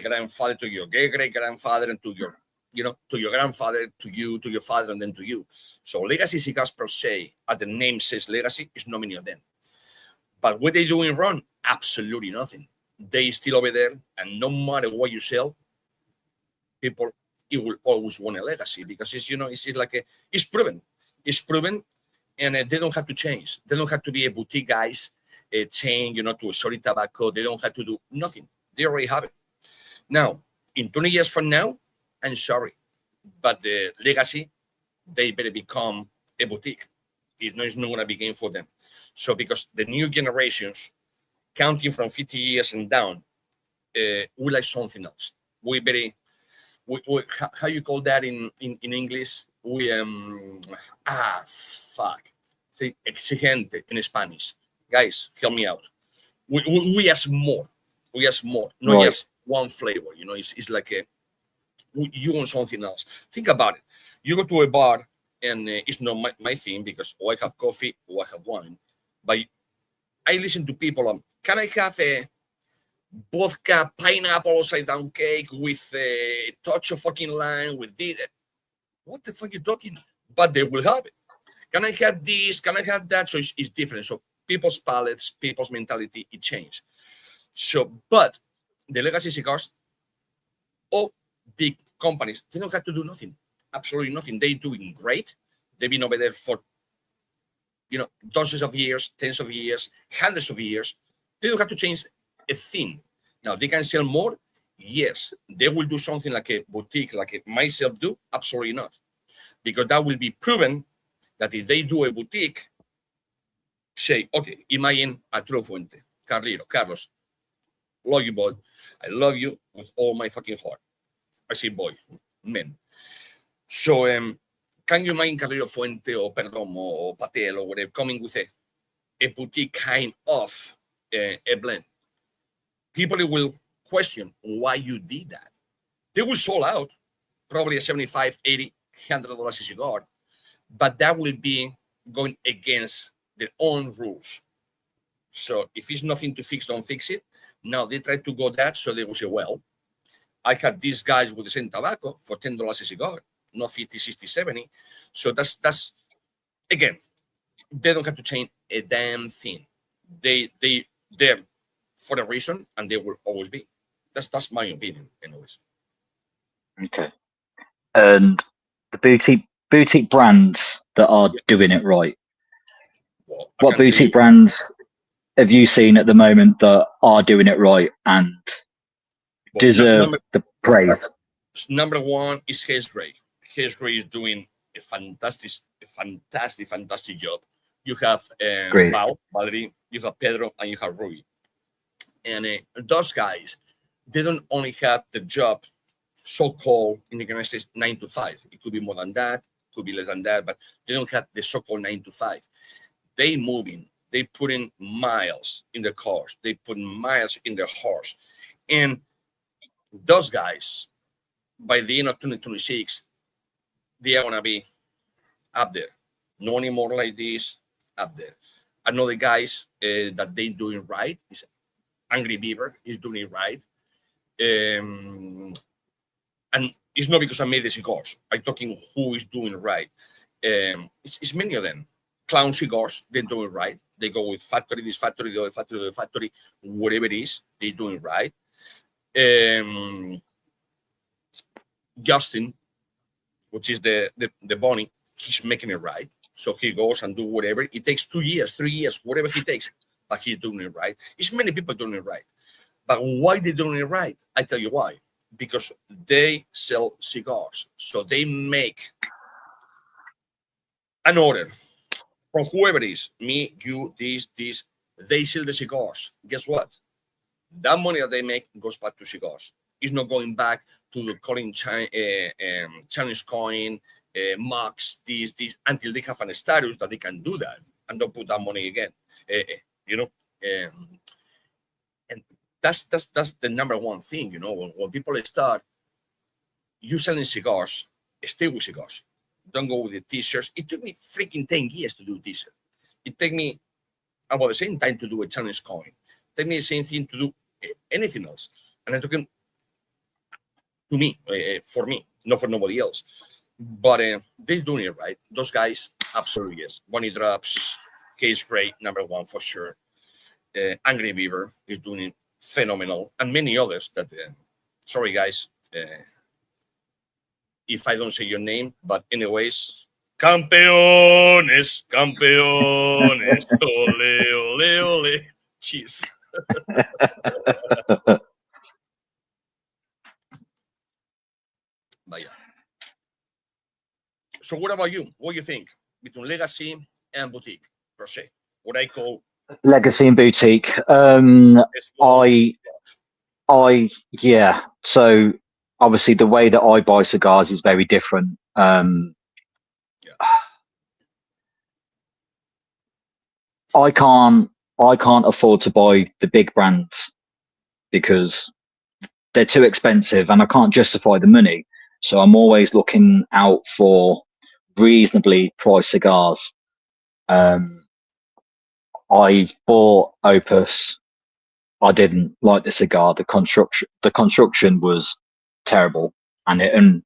grandfather to your great grandfather and to your, to your grandfather, to you, to your father, and then to you. So legacy cigars per se, as the name says, legacy, is not many of them. But what they doing wrong? Absolutely nothing. They still over there, and no matter what you sell, people, it will always want a legacy, because it's it's proven. It's proven, and they don't have to change. They don't have to be a boutique guys, chain, to a solid tobacco. They don't have to do nothing. They already have it. Now, in 20 years from now, I'm sorry, but the legacy, they better become a boutique. It's not going to be game for them. So, because the new generations, counting from 50 years and down, we like something else. We how you call that in English? We say exigente in Spanish. Guys, help me out. We ask more. Not just one flavor. It's like you want something else. Think about it. You go to a bar, and it's not my thing, because I have coffee or I have wine, but I listen to people. Can I have a vodka pineapple upside down cake with a touch of fucking lime with this? What the fuck are you talking? But they will have it. Can I have this? Can I have that? So it's different. So people's palates, people's mentality, it changed. So, but the legacy cigars, all big companies, they don't have to do nothing. Absolutely nothing. They're doing great. They've been over there for, dozens of years, tens of years, hundreds of years. They don't have to change a thing. Now, they can sell more. Yes. They will do something like a boutique, like myself do. Absolutely not. Because that will be proven that if they do a boutique, say, okay, imagine a True Fuente, Carlos, love you, boy. I love you with all my fucking heart. I say, boy, men. So, can you imagine Carlos Fuente or Perdomo or Patel or whatever coming with a boutique kind of a blend? People will question why you did that. They will sold out, probably a $75, $80, $100 a cigar, but that will be going against their own rules. So if it's nothing to fix, don't fix it. Now they try to go that, so they will say, well, I had these guys with the same tobacco for $10 a cigar, not 50, 60, 70. So that's again, they don't have to change a damn thing. They're for a reason, and they will always be. That's my opinion, anyways. Okay. And the boutique brands that are doing it right. Well, what boutique brands have you seen at the moment that are doing it right and deserve the praise? Number one is Haze Gray. Case Ray is doing a fantastic job. You have Great. Val, Valerie, you have Pedro, and you have Rui. And those guys, they don't only have the job, so-called in the United States 9 to 5. It could be more than that, could be less than that, but they don't have the so-called 9 to 5. They moving, they put in miles in the cars, they put miles in the horse, and those guys, by the end of 2026, they are gonna be up there. No anymore like this, up there. Another guys that they doing right is Angry Beaver is doing it right. And it's not because I made the cigars. I'm talking who is doing right. It's many of them. Clown Cigars, they're doing right. They go with factory, this factory, the other factory, the factory, whatever it is, they're doing right. Justin, which is the bunny, he's making it right. So he goes and do whatever. It takes 2 years, 3 years, whatever he takes, but he's doing it right. It's many people doing it right. But why they doing it right? I tell you why. Because they sell cigars. So they make an order from whoever it is, me, you, this, they sell the cigars. Guess what? That money that they make goes back to cigars. It's not going back to the calling Chinese coin, marks, this, until they have a status that they can do that and don't put that money again. And that's the number one thing, when people start, you selling cigars, stay with cigars. Don't go with the t-shirts. It took me freaking 10 years to do t-shirt. It took me about the same time to do a Chinese coin. It took me the same thing to do anything else. And I took him to me, for me, not for nobody else. But they're doing it right. Those guys, absolutely yes. Bonnie Drops, Case Ray, number one for sure. Angry Beaver is doing it phenomenal. And many others that, sorry guys, if I don't say your name, but anyways, campeones, ole, ole, ole. Cheers. But yeah. So what about you? What do you think between legacy and boutique per se? What I call legacy and boutique. Yeah. So obviously the way that I buy cigars is very different. I can't afford to buy the big brands because they're too expensive and I can't justify the money. So I'm always looking out for reasonably priced cigars. I bought Opus. I didn't like the cigar. The construction was terrible, and it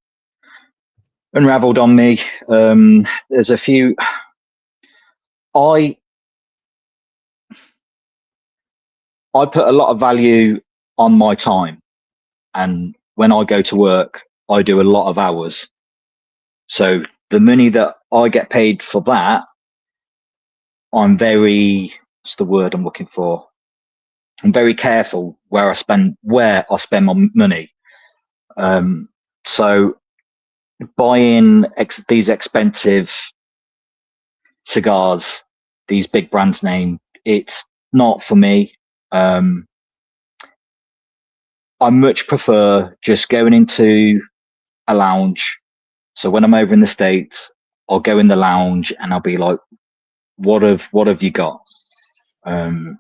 unraveled on me. There's a few. I put a lot of value on my time, and when I go to work, I do a lot of hours. So the money that I get paid for that, I'm very, what's the word I'm looking for? I'm very careful where I spend my money. So buying these expensive cigars, these big brands name, it's not for me. I much prefer just going into a lounge. So when I'm over in the States, I'll go in the lounge and I'll be like, what have you got? The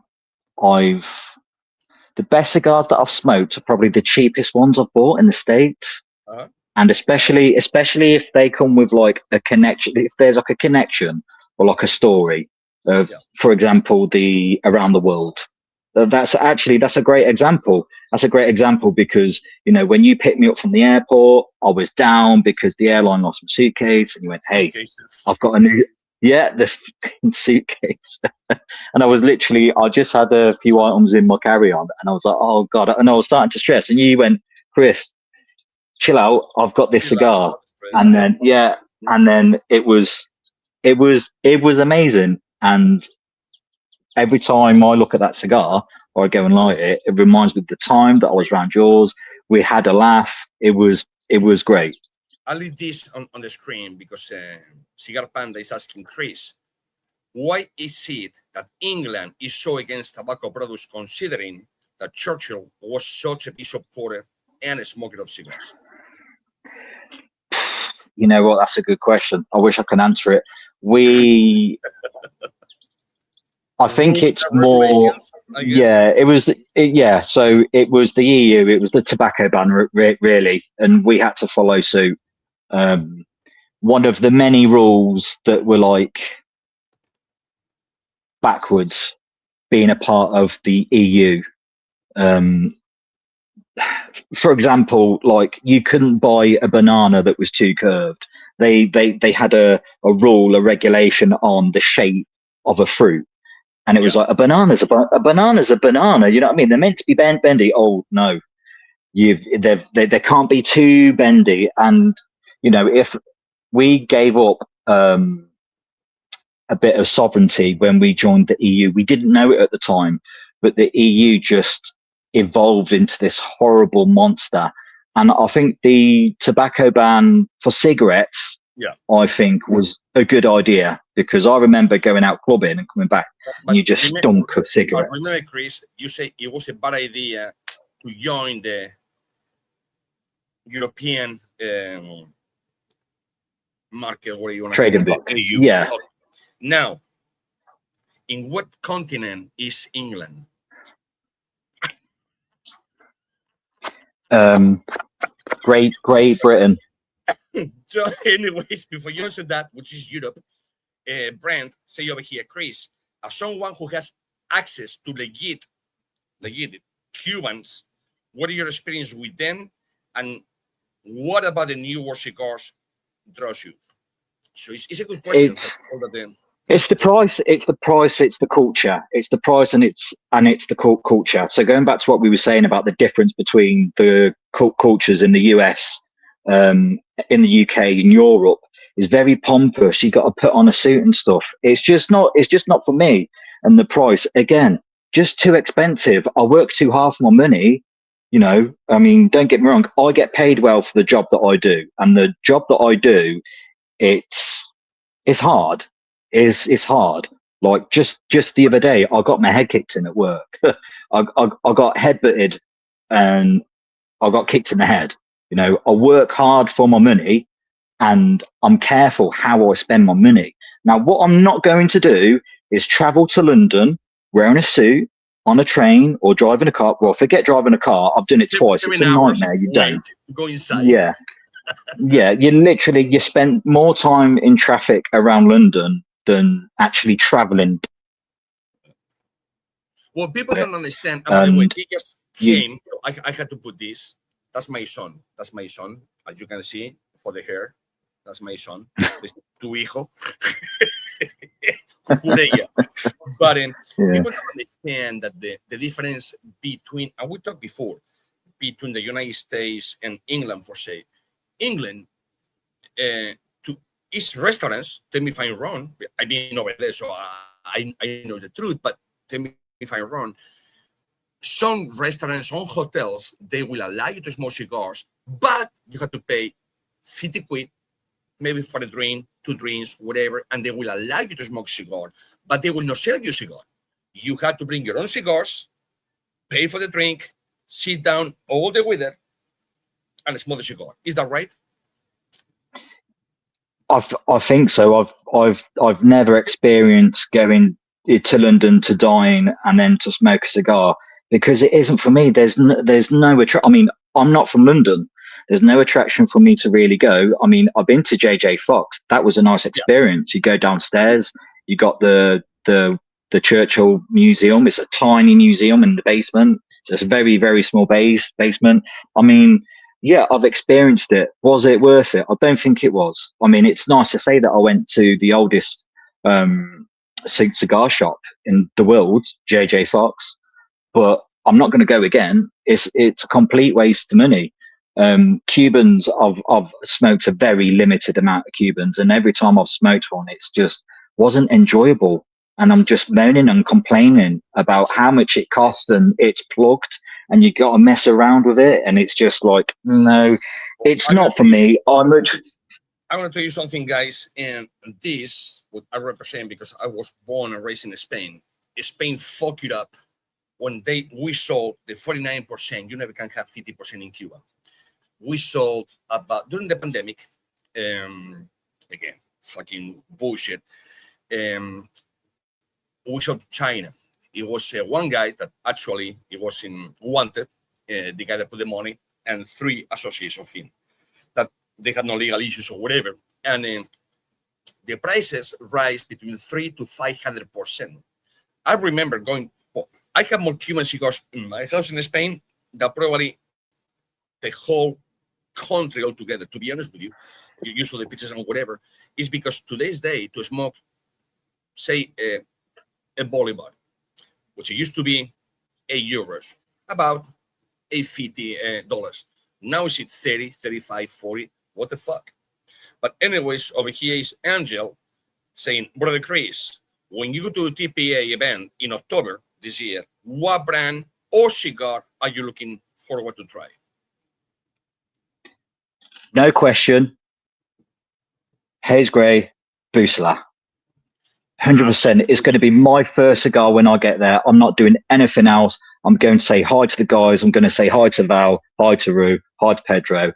best cigars that I've smoked are probably the cheapest ones I've bought in the States. Uh-huh. And especially if they come with like a connection, if there's like a connection or like a story of, for example, the Around the World. That's a great example. That's a great example because, when you picked me up from the airport, I was down because the airline lost my suitcase and you went, hey, I've got a new, the suitcase. And I just had a few items in my carry-on and I was like, oh God. And I was starting to stress. And you went, Chris, chill out. I've got this cigar. And then, and then it was amazing. And every time I look at that cigar or I go and light it, it reminds me of the time that I was around yours. We had a laugh. It was great. I'll leave this on the screen because Cigar Panda is asking Chris, why is it that England is so against tobacco products, considering that Churchill was such a big supporter and a smoker of cigars? You know what? That's a good question. I wish I could answer it. I think it's more. Yeah, it was. Yeah, so it was the EU. It was the tobacco ban, really, and we had to follow suit. One of the many rules that were like backwards being a part of the EU. For example, like you couldn't buy a banana that was too curved. They had a rule, a regulation on the shape of a fruit, and it was like a banana's a banana. You know what I mean? They're meant to be bendy. Oh no, they can't be too bendy. And you know, if we gave up a bit of sovereignty when we joined the EU, we didn't know it at the time, but the EU just evolved into this horrible monster. And I think the tobacco ban for cigarettes, I think, was a good idea, because I remember going out clubbing and coming back and you just stunk of cigarettes. Remember, Chris, you say it was a bad idea to join the European market, where you want to trading bloc. Yeah. Now, in what continent is England? Great Britain. So, anyways, before you answer that, which is Europe, Brent, say over here, Chris, as someone who has access to legit Cubans, what are your experience with them, and what about the new world cigars draws you? So it's a good question. It's the price, it's the culture. It's the price and it's the culture. So going back to what we were saying about the difference between the cultures in the US, in the UK, in Europe, is very pompous. You got to put on a suit and stuff. It's just not for me. And the price, again, just too expensive. I work too hard for my money. You know, I mean, don't get me wrong. I get paid well for the job that I do, and the job that I do, it's hard. It's hard. Like just the other day, I got my head kicked in at work. I got headbutted and I got kicked in the head. You know, I work hard for my money and I'm careful how I spend my money. Now, what I'm not going to do is travel to London wearing a suit on a train or driving a car. Well, forget driving a car. I've done it twice. It's a nightmare. You don't go inside. Yeah. Yeah. You spend more time in traffic around London than actually traveling. Well, people don't understand. And by the way, he just came. I had to put this. That's my son. As you can see, for the hair. That's my son. Tu hijo. But people don't understand that the difference between, and we talked before, between the United States and England, for say. England, it's restaurants, tell me if I'm wrong. I've been over there, so I know the truth, but tell me if I'm wrong. Some restaurants, some hotels, they will allow you to smoke cigars, but you have to pay 50 quid, maybe for a drink, 2 drinks, whatever, and they will allow you to smoke cigar, but they will not sell you a cigar. You have to bring your own cigars, pay for the drink, sit down all the way there, and smoke the cigar. Is that right? I think so. I've never experienced going to London to dine and then to smoke a cigar, because it isn't for me. There's no attraction. I mean, I'm not from London. There's no attraction for me to really go. I mean, I've been to JJ Fox. That was a nice experience. You go downstairs. You got the Churchill Museum. It's a tiny museum in the basement. So it's a very, very small basement. I mean, yeah, I've experienced it. Was it worth it? I don't think it was. I mean, it's nice to say that I went to the oldest cigar shop in the world, JJ Fox, but I'm not going to go again. It's a complete waste of money. Cubans, I've smoked a very limited amount of Cubans, and every time I've smoked one, it's just wasn't enjoyable. And I'm just moaning and complaining about how much it costs, and it's plugged, and you got to mess around with it, and it's just like, no, it's I'm gonna not for tell you, me. I'm gonna tell you something, guys, and this what I represent because I was born and raised in Spain. Spain fucked it up when we sold the 49%. You never can have 50% in Cuba. We sold about during the pandemic. Again, fucking bullshit. We sold to China. It was one guy that actually it was in wanted, the guy that put the money, and 3 associates of him that they had no legal issues or whatever, and the prices rise between 300 to 500%. I remember going. Well, I have more Cuban cigars in my house in Spain than probably the whole country altogether. To be honest with you, usually the pizzas and whatever is because today's day to smoke, say a Bolivar, which used to be €8, about $8.50. Now it's at 30, 35, 40. What the fuck? But anyways, over here is Angel saying, Brother Chris, when you go to a TPA event in October this year, what brand or cigar are you looking forward to try? No question. Haze Grey, Busla. 100%. It's going to be my first cigar when I get there. I'm not doing anything else. I'm going to say hi to the guys. I'm going to say hi to Val, hi to Rue, hi to Pedro.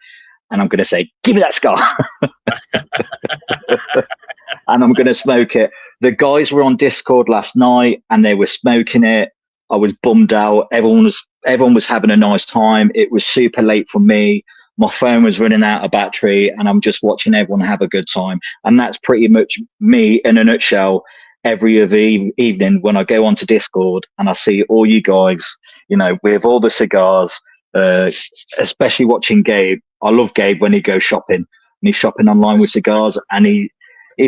And I'm going to say, give me that cigar. And I'm going to smoke it. The guys were on Discord last night and they were smoking it. I was bummed out. Everyone was having a nice time. It was super late for me. My phone was running out of battery and I'm just watching everyone have a good time. And that's pretty much me in a nutshell. Every other evening when I go onto Discord and I see all you guys, you know, with all the cigars, especially watching Gabe. I love Gabe when he goes shopping and he's shopping online with cigars and he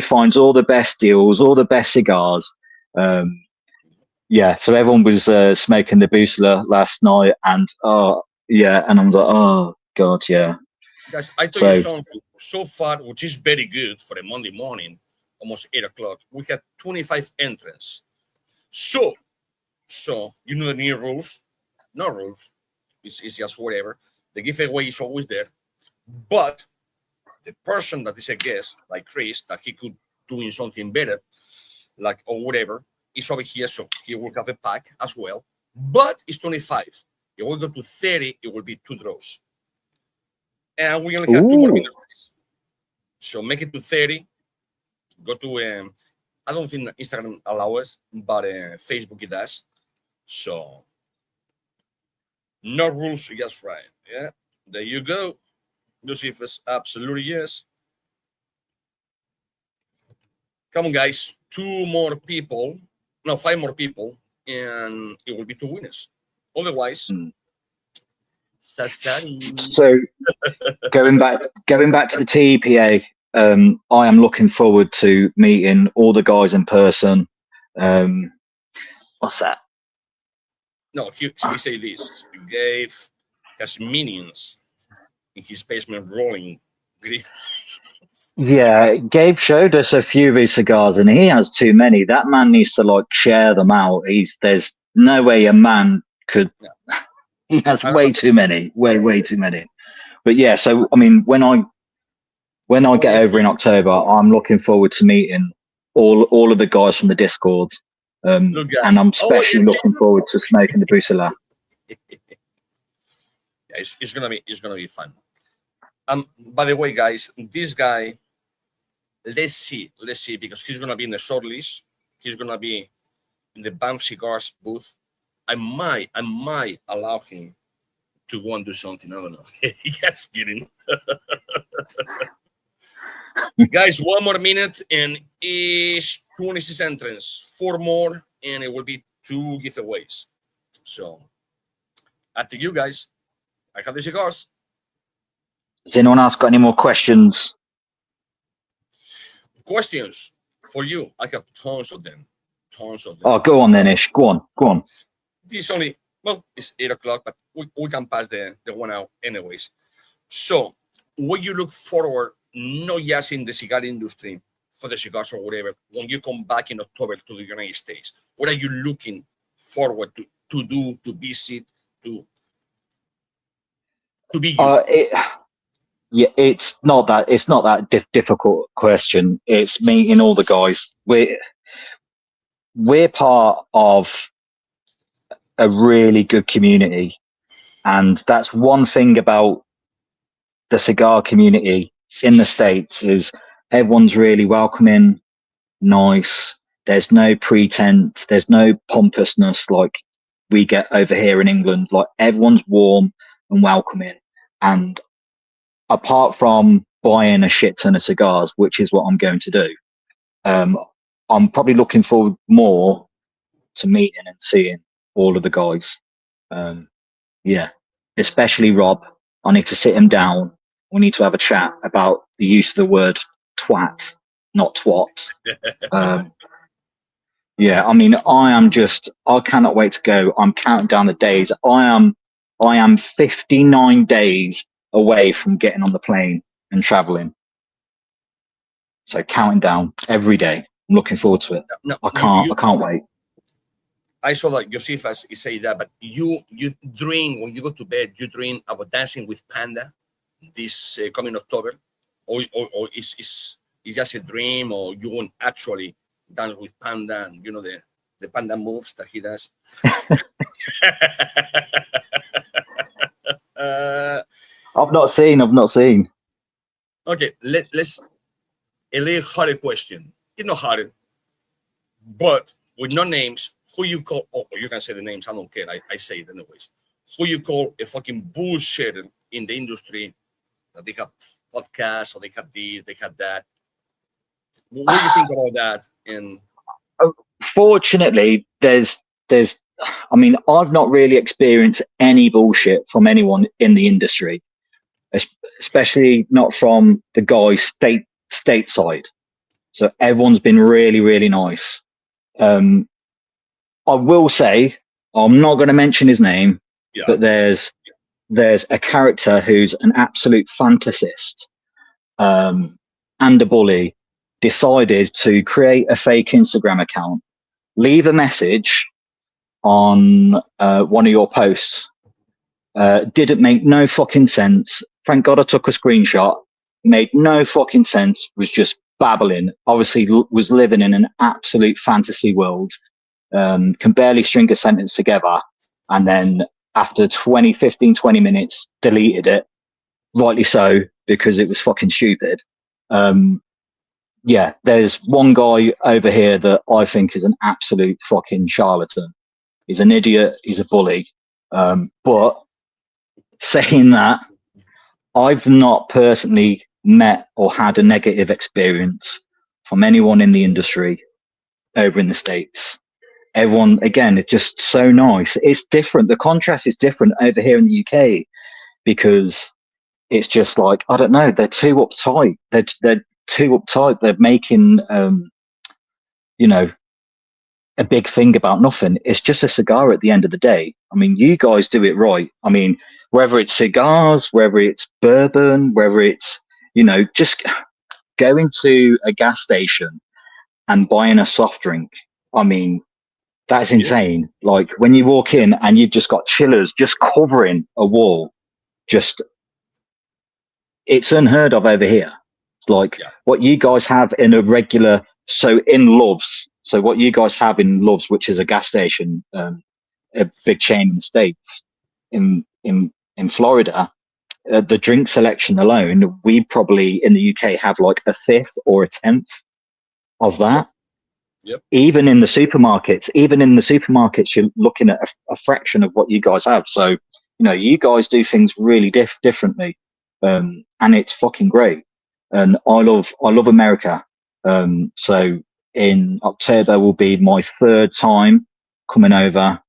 finds all the best deals, all the best cigars. Yeah, so everyone was smoking the Busla last night and and I'm like, oh God, yeah. Guys, I tell you something so far, which is very good for a Monday morning, almost 8 o'clock. We had 25 entrants. So you know the new rules. No rules. It's just whatever. The giveaway is always there. But the person that is a guest, like Chris, that he could doing something better, like or whatever, is over here. So he will have a pack as well. But it's 25. If we go to 30, it will be 2 draws. And we only have 2 more minutes. So make it to 30. Go to I don't think Instagram allows us, but Facebook it does. So no rules, just right. Yeah, there you go. Lucifer's absolutely yes. Come on, guys. 2 more people. No, 5 more people, and it will be 2 winners. Otherwise, so going back to the TEPA, I am looking forward to meeting all the guys in person. What's that? No, he say this. Gabe has minions in his basement rolling. Yeah, Gabe showed us a few of his cigars and he has too many. That man needs to like share them out. There's no way a man could. No. He has way too many, way too many. But yeah, so I mean, when I get over in October, I'm looking forward to meeting all of the guys from the Discord, and I'm especially looking forward to smoking the Busala. Yeah, it's gonna be fun. By the way, guys, this guy, let's see, because he's gonna be in the short list. He's gonna be in the Banff Cigars booth. I might allow him to go and do something. I don't know. Just kidding. Guys, 1 more minute and it's 26 entrants. 4 more and it will be 2 giveaways. So, up to you guys. I have the cigars. Has anyone else got any more questions? Questions for you. I have tons of them. Oh, go on then, Ish. Go on. This only, well, it's 8 o'clock, but we can pass the 1 hour anyways. So, what you look forward, not just in the cigar industry, for the cigars or whatever, when you come back in October to the United States, what are you looking forward to do, to visit, to to be you? Yeah, it's not that difficult question. It's meeting all the guys. We're part of a really good community, and that's one thing about the cigar community in the States is everyone's really welcoming, nice. There's no pretense. There's no pompousness like we get over here in England. Like everyone's warm and welcoming. And apart from buying a shit ton of cigars, which is what I'm going to do, I'm probably looking forward more to meeting and seeing all of the guys. Yeah, especially Rob. I need to sit him down. We need to have a chat about the use of the word twat, not twat. Yeah, I mean, I cannot wait to go. I'm counting down the days. I am 59 days away from getting on the plane and traveling. So counting down every day. I'm looking forward to it. No, I can't wait. I saw that Josephus say that, but you dream when you go to bed. You dream about dancing with Panda this coming October, or is just a dream, or you won't actually dance with Panda and the Panda moves that he does. I've not seen. Okay, let's a little harder question. It's not harder, but with no names. Who you call? Oh, you can say the names. I don't care. I say it anyways. Who you call a fucking bullshitter in the industry? That they have podcasts, or they have this, they have that. What do you think about that? And fortunately, there's. I mean, I've not really experienced any bullshit from anyone in the industry, especially not from the guys stateside. So everyone's been really, really nice. I will say, I'm not going to mention his name, but there's a character who's an absolute fantasist and a bully, decided to create a fake Instagram account, leave a message on one of your posts. Didn't make no fucking sense. Thank God I took a screenshot. Made no fucking sense. Was just babbling. Obviously was living in an absolute fantasy world. Can barely string a sentence together, and then after 20 minutes deleted it, rightly so, because it was fucking stupid. Yeah, there's one guy over here that I think is an absolute fucking charlatan. He's an idiot, he's a bully, but saying that, I've not personally met or had a negative experience from anyone in the industry over in the States. Everyone, again, it's just so nice. It's different. The contrast is different over here in the UK because it's just like, I don't know, they're too uptight. They're too uptight. They're making, a big thing about nothing. It's just a cigar at the end of the day. I mean, you guys do it right. I mean, whether it's cigars, whether it's bourbon, whether it's, just going to a gas station and buying a soft drink. I mean, that's insane. Like when you walk in and you've just got chillers just covering a wall, it's unheard of over here. It's like what you guys have in a regular, in Love's. So what you guys have in Love's, which is a gas station, a big chain in the States, in Florida, the drink selection alone, we probably in the UK have like a fifth or a tenth of that. Yep. Even in the supermarkets, you're looking at a fraction of what you guys have. So, you guys do things really differently, and it's fucking great. And I love America. So in October will be my third time coming over,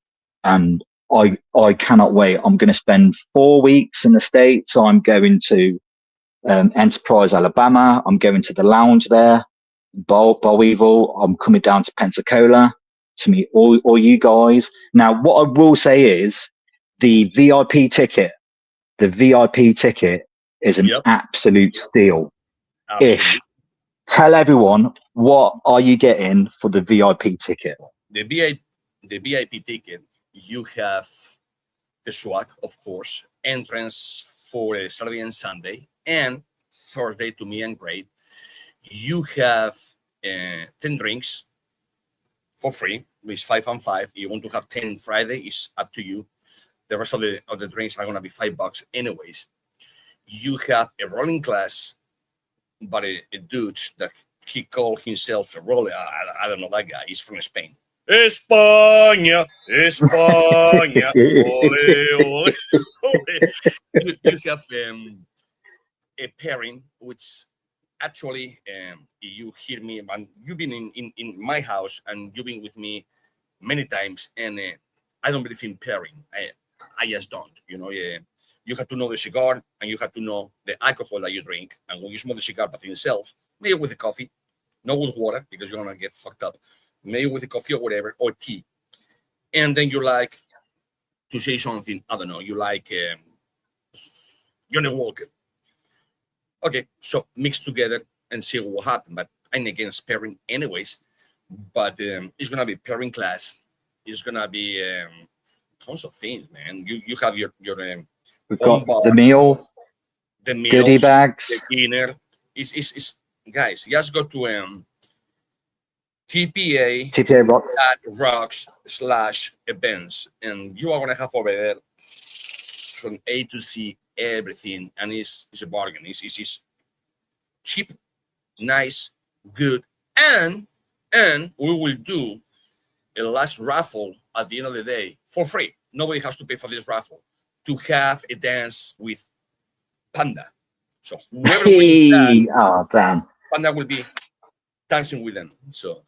and I cannot wait. I'm going to spend 4 weeks in the States. I'm going to Enterprise, Alabama. I'm going to the lounge there. Boweville. I'm coming down to Pensacola to meet all you guys. Now, what I will say is the VIP ticket is an absolute steal. Ish. Tell everyone, what are you getting for the VIP ticket? The VIP ticket, you have the swag, of course, entrance for Saturday and Sunday, and Thursday to me and great. You have 10 drinks for free. It's 5 and 5. You want to have 10 Friday, it's up to you. The rest of the drinks are gonna be $5 anyways. You have a rolling class, but a dude that he called himself a roller. I don't know that guy. He's from Spain. España, España, ole, ole, ole. You have a pairing, which actually, you hear me, and you've been in my house, and you've been with me many times, and I don't believe in pairing. I just don't. You have to know the cigar, and you have to know the alcohol that you drink, and when you smoke the cigar by itself, maybe with the coffee, not with water, because you're gonna get fucked up. Maybe with the coffee or whatever, or tea. And then you like to say something, I don't know, you like Johnny Walker. Okay, so mix together and see what will happen. But I'm against pairing anyways. But it's going to be pairing class. It's going to be tons of things, man. You have your We've got bar, the meal, the meals, goodie bags. the dinner. It's guys, just go to TPA Rocks. rocks/events, and you are gonna have over there from A to Z everything, and it's a bargain. It's cheap, nice, good, and we will do a last raffle at the end of the day for free. Nobody has to pay for this raffle to have a dance with Panda. So whoever wins that, Oh, damn. Panda will be dancing with them. So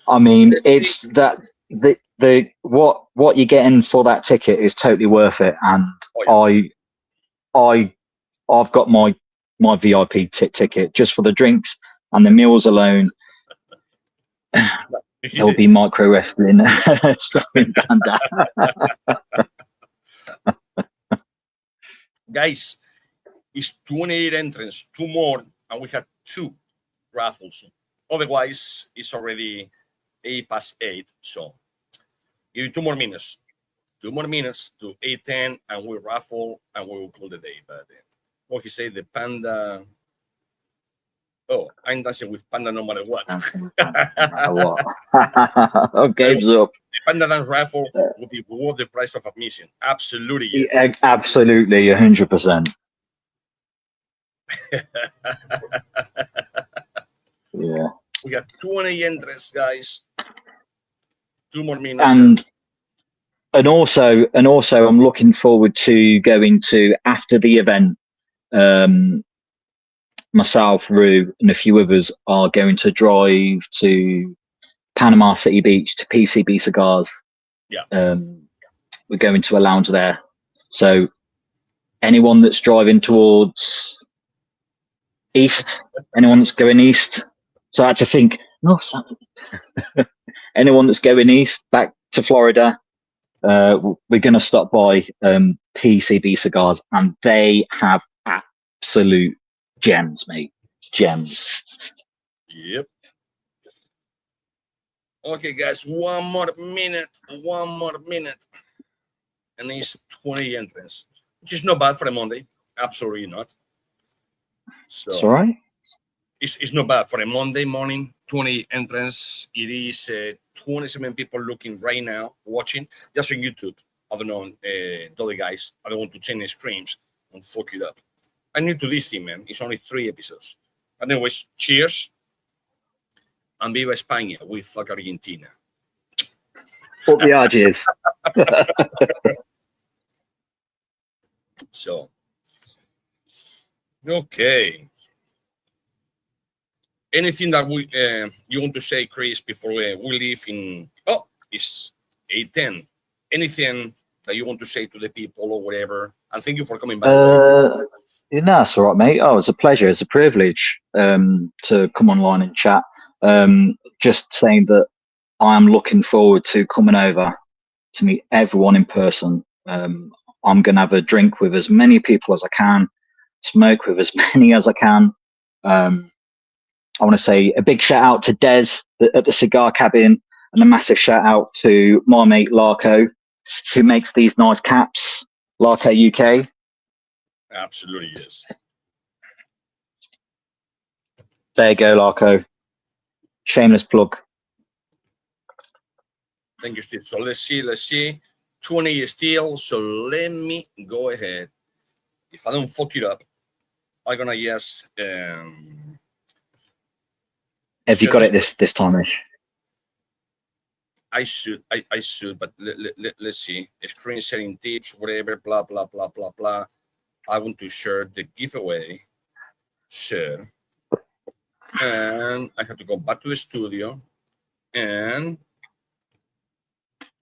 I mean, it's that the what you're getting for that ticket is totally worth it, and I've got my VIP ticket just for the drinks and the meals alone. There'll be micro wrestling starring Panda. Guys, it's 28 entrants, 2 more, and we had 2 raffles. Otherwise, it's already 8:08. So give you 2 more minutes. 2 more minutes to 8:10, and we'll raffle and we will call the day. But what he said, the Panda. Oh, I'm dancing with Panda no matter what. Game's up. The Panda dance raffle will be worth the price of admission. Absolutely, yes. Yeah, absolutely, 100%. Yeah. We got 20 entrants, guys. 2 more minutes. And also, I'm looking forward to going to after the event. Myself, Rue, and a few others are going to drive to Panama City Beach to PCB Cigars. Yeah. We're going to a lounge there. So anyone that's driving towards east, anyone that's going east. So I had to think, anyone that's going east back to Florida, we're going to stop by PCB Cigars, and they have absolute gems, mate. Gems. Yep. Okay, guys, 1 more minute. 1 more minute. And it's 20 entrants, which is not bad for a Monday. Absolutely not. So It's all right. It's not bad for a Monday morning. 20 entrants. It is 27 people looking right now, watching, just on YouTube. I don't know, the other guys. I don't want to change the screens and fuck it up. I'm new to this team, man. It's only 3 episodes. But anyways, cheers. And viva España. We fuck Argentina. Up the arches. So, okay. Anything that you want to say, Chris, before we leave in... Oh, it's 8:10. Anything that you want to say to the people or whatever? And thank you for coming back. Yeah, no, it's all right, mate. Oh, it's a pleasure. It's a privilege to come online and chat. Just saying that I am looking forward to coming over to meet everyone in person. I'm going to have a drink with as many people as I can, smoke with as many as I can. I want to say a big shout out to Des at the Cigar Cabin, and a massive shout out to my mate Larko who makes these nice caps, Larko UK. Absolutely, yes. There you go, Larko. Shameless plug. Thank you, Steve. So let's see. 20 still. So let me go ahead. If I don't fuck it up, I'm gonna just Have you got it this time-ish? I should, but let's see. Screen setting tips, whatever, blah, blah, blah, blah, blah. I want to share the giveaway. Share. And I have to go back to the studio and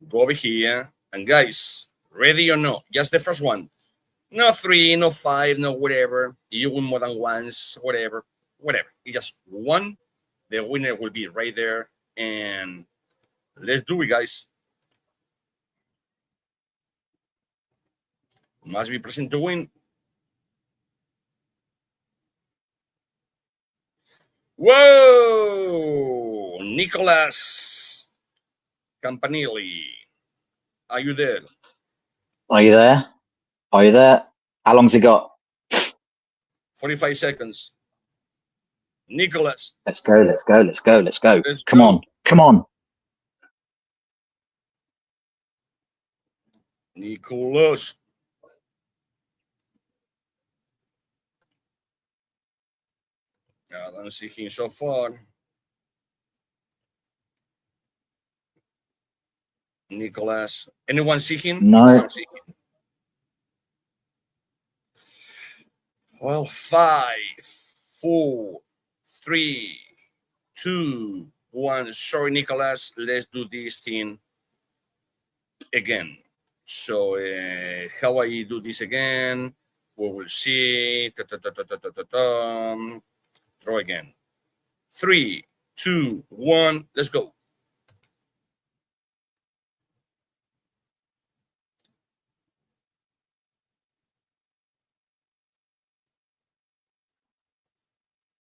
go over here. And guys, ready or no? Just the first one. No 3, no 5, no whatever. You win more than once, whatever. You just one. The winner will be right there. And let's do it, guys. Must be present to win. Whoa! Nicholas Campanelli. Are you there? Are you there? How long's he got? 45 seconds. Nicholas. Let's go. Come on. Nicholas. I don't see him so far. Nicholas. Anyone see him? No. I don't see him. Well, 5, 4, 3, 2, 1. Sorry, Nicholas. Let's do this thing again. So, how I do this again? We will see. Draw again. 3, 2, 1. Let's go.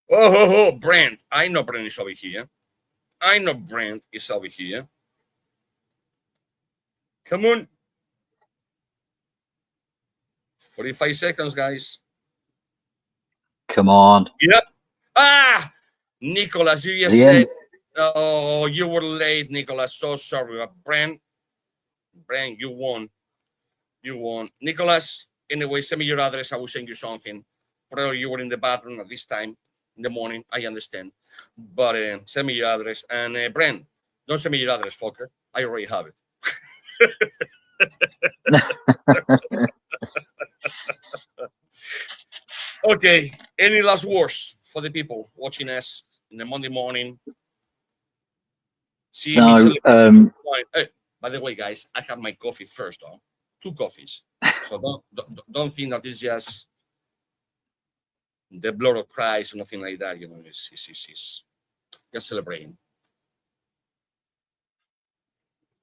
Oh, Brent. I know Brent is over here. Come on. 45 seconds, guys. Come on. Yep. Ah! Nicholas, you just said, oh, you were late, Nicholas. So sorry. But Brent, you won. Nicholas, anyway, send me your address. I will send you something. Probably you were in the bathroom at this time in the morning. I understand. But send me your address. And Brent, don't send me your address, fucker. I already have it. Okay. Any last words for the people watching us in the Monday morning? See, no. Hey, by the way, guys, I have my coffee first, though. 2 coffees. So don't think that it's just the blood of Christ or nothing like that. You know, it's just celebrating.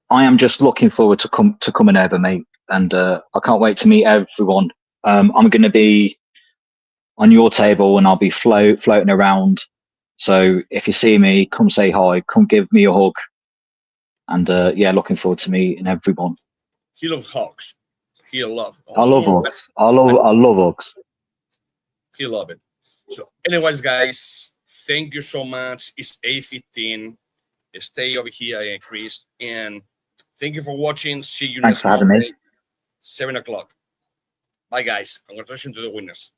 I am just looking forward to coming over, mate, and I can't wait to meet everyone. I'm going to be on your table, and I'll be floating around. So if you see me, come say hi, come give me a hug, and yeah, looking forward to meeting everyone. He loves hugs. I love hugs. I love hugs. He love it. So, anyways, guys, thank you so much. It's 8:15. Stay over here, Chris, and thank you for watching. See you Thanks next for having Monday, me. 7 o'clock. Bye, guys. Congratulations to the winners.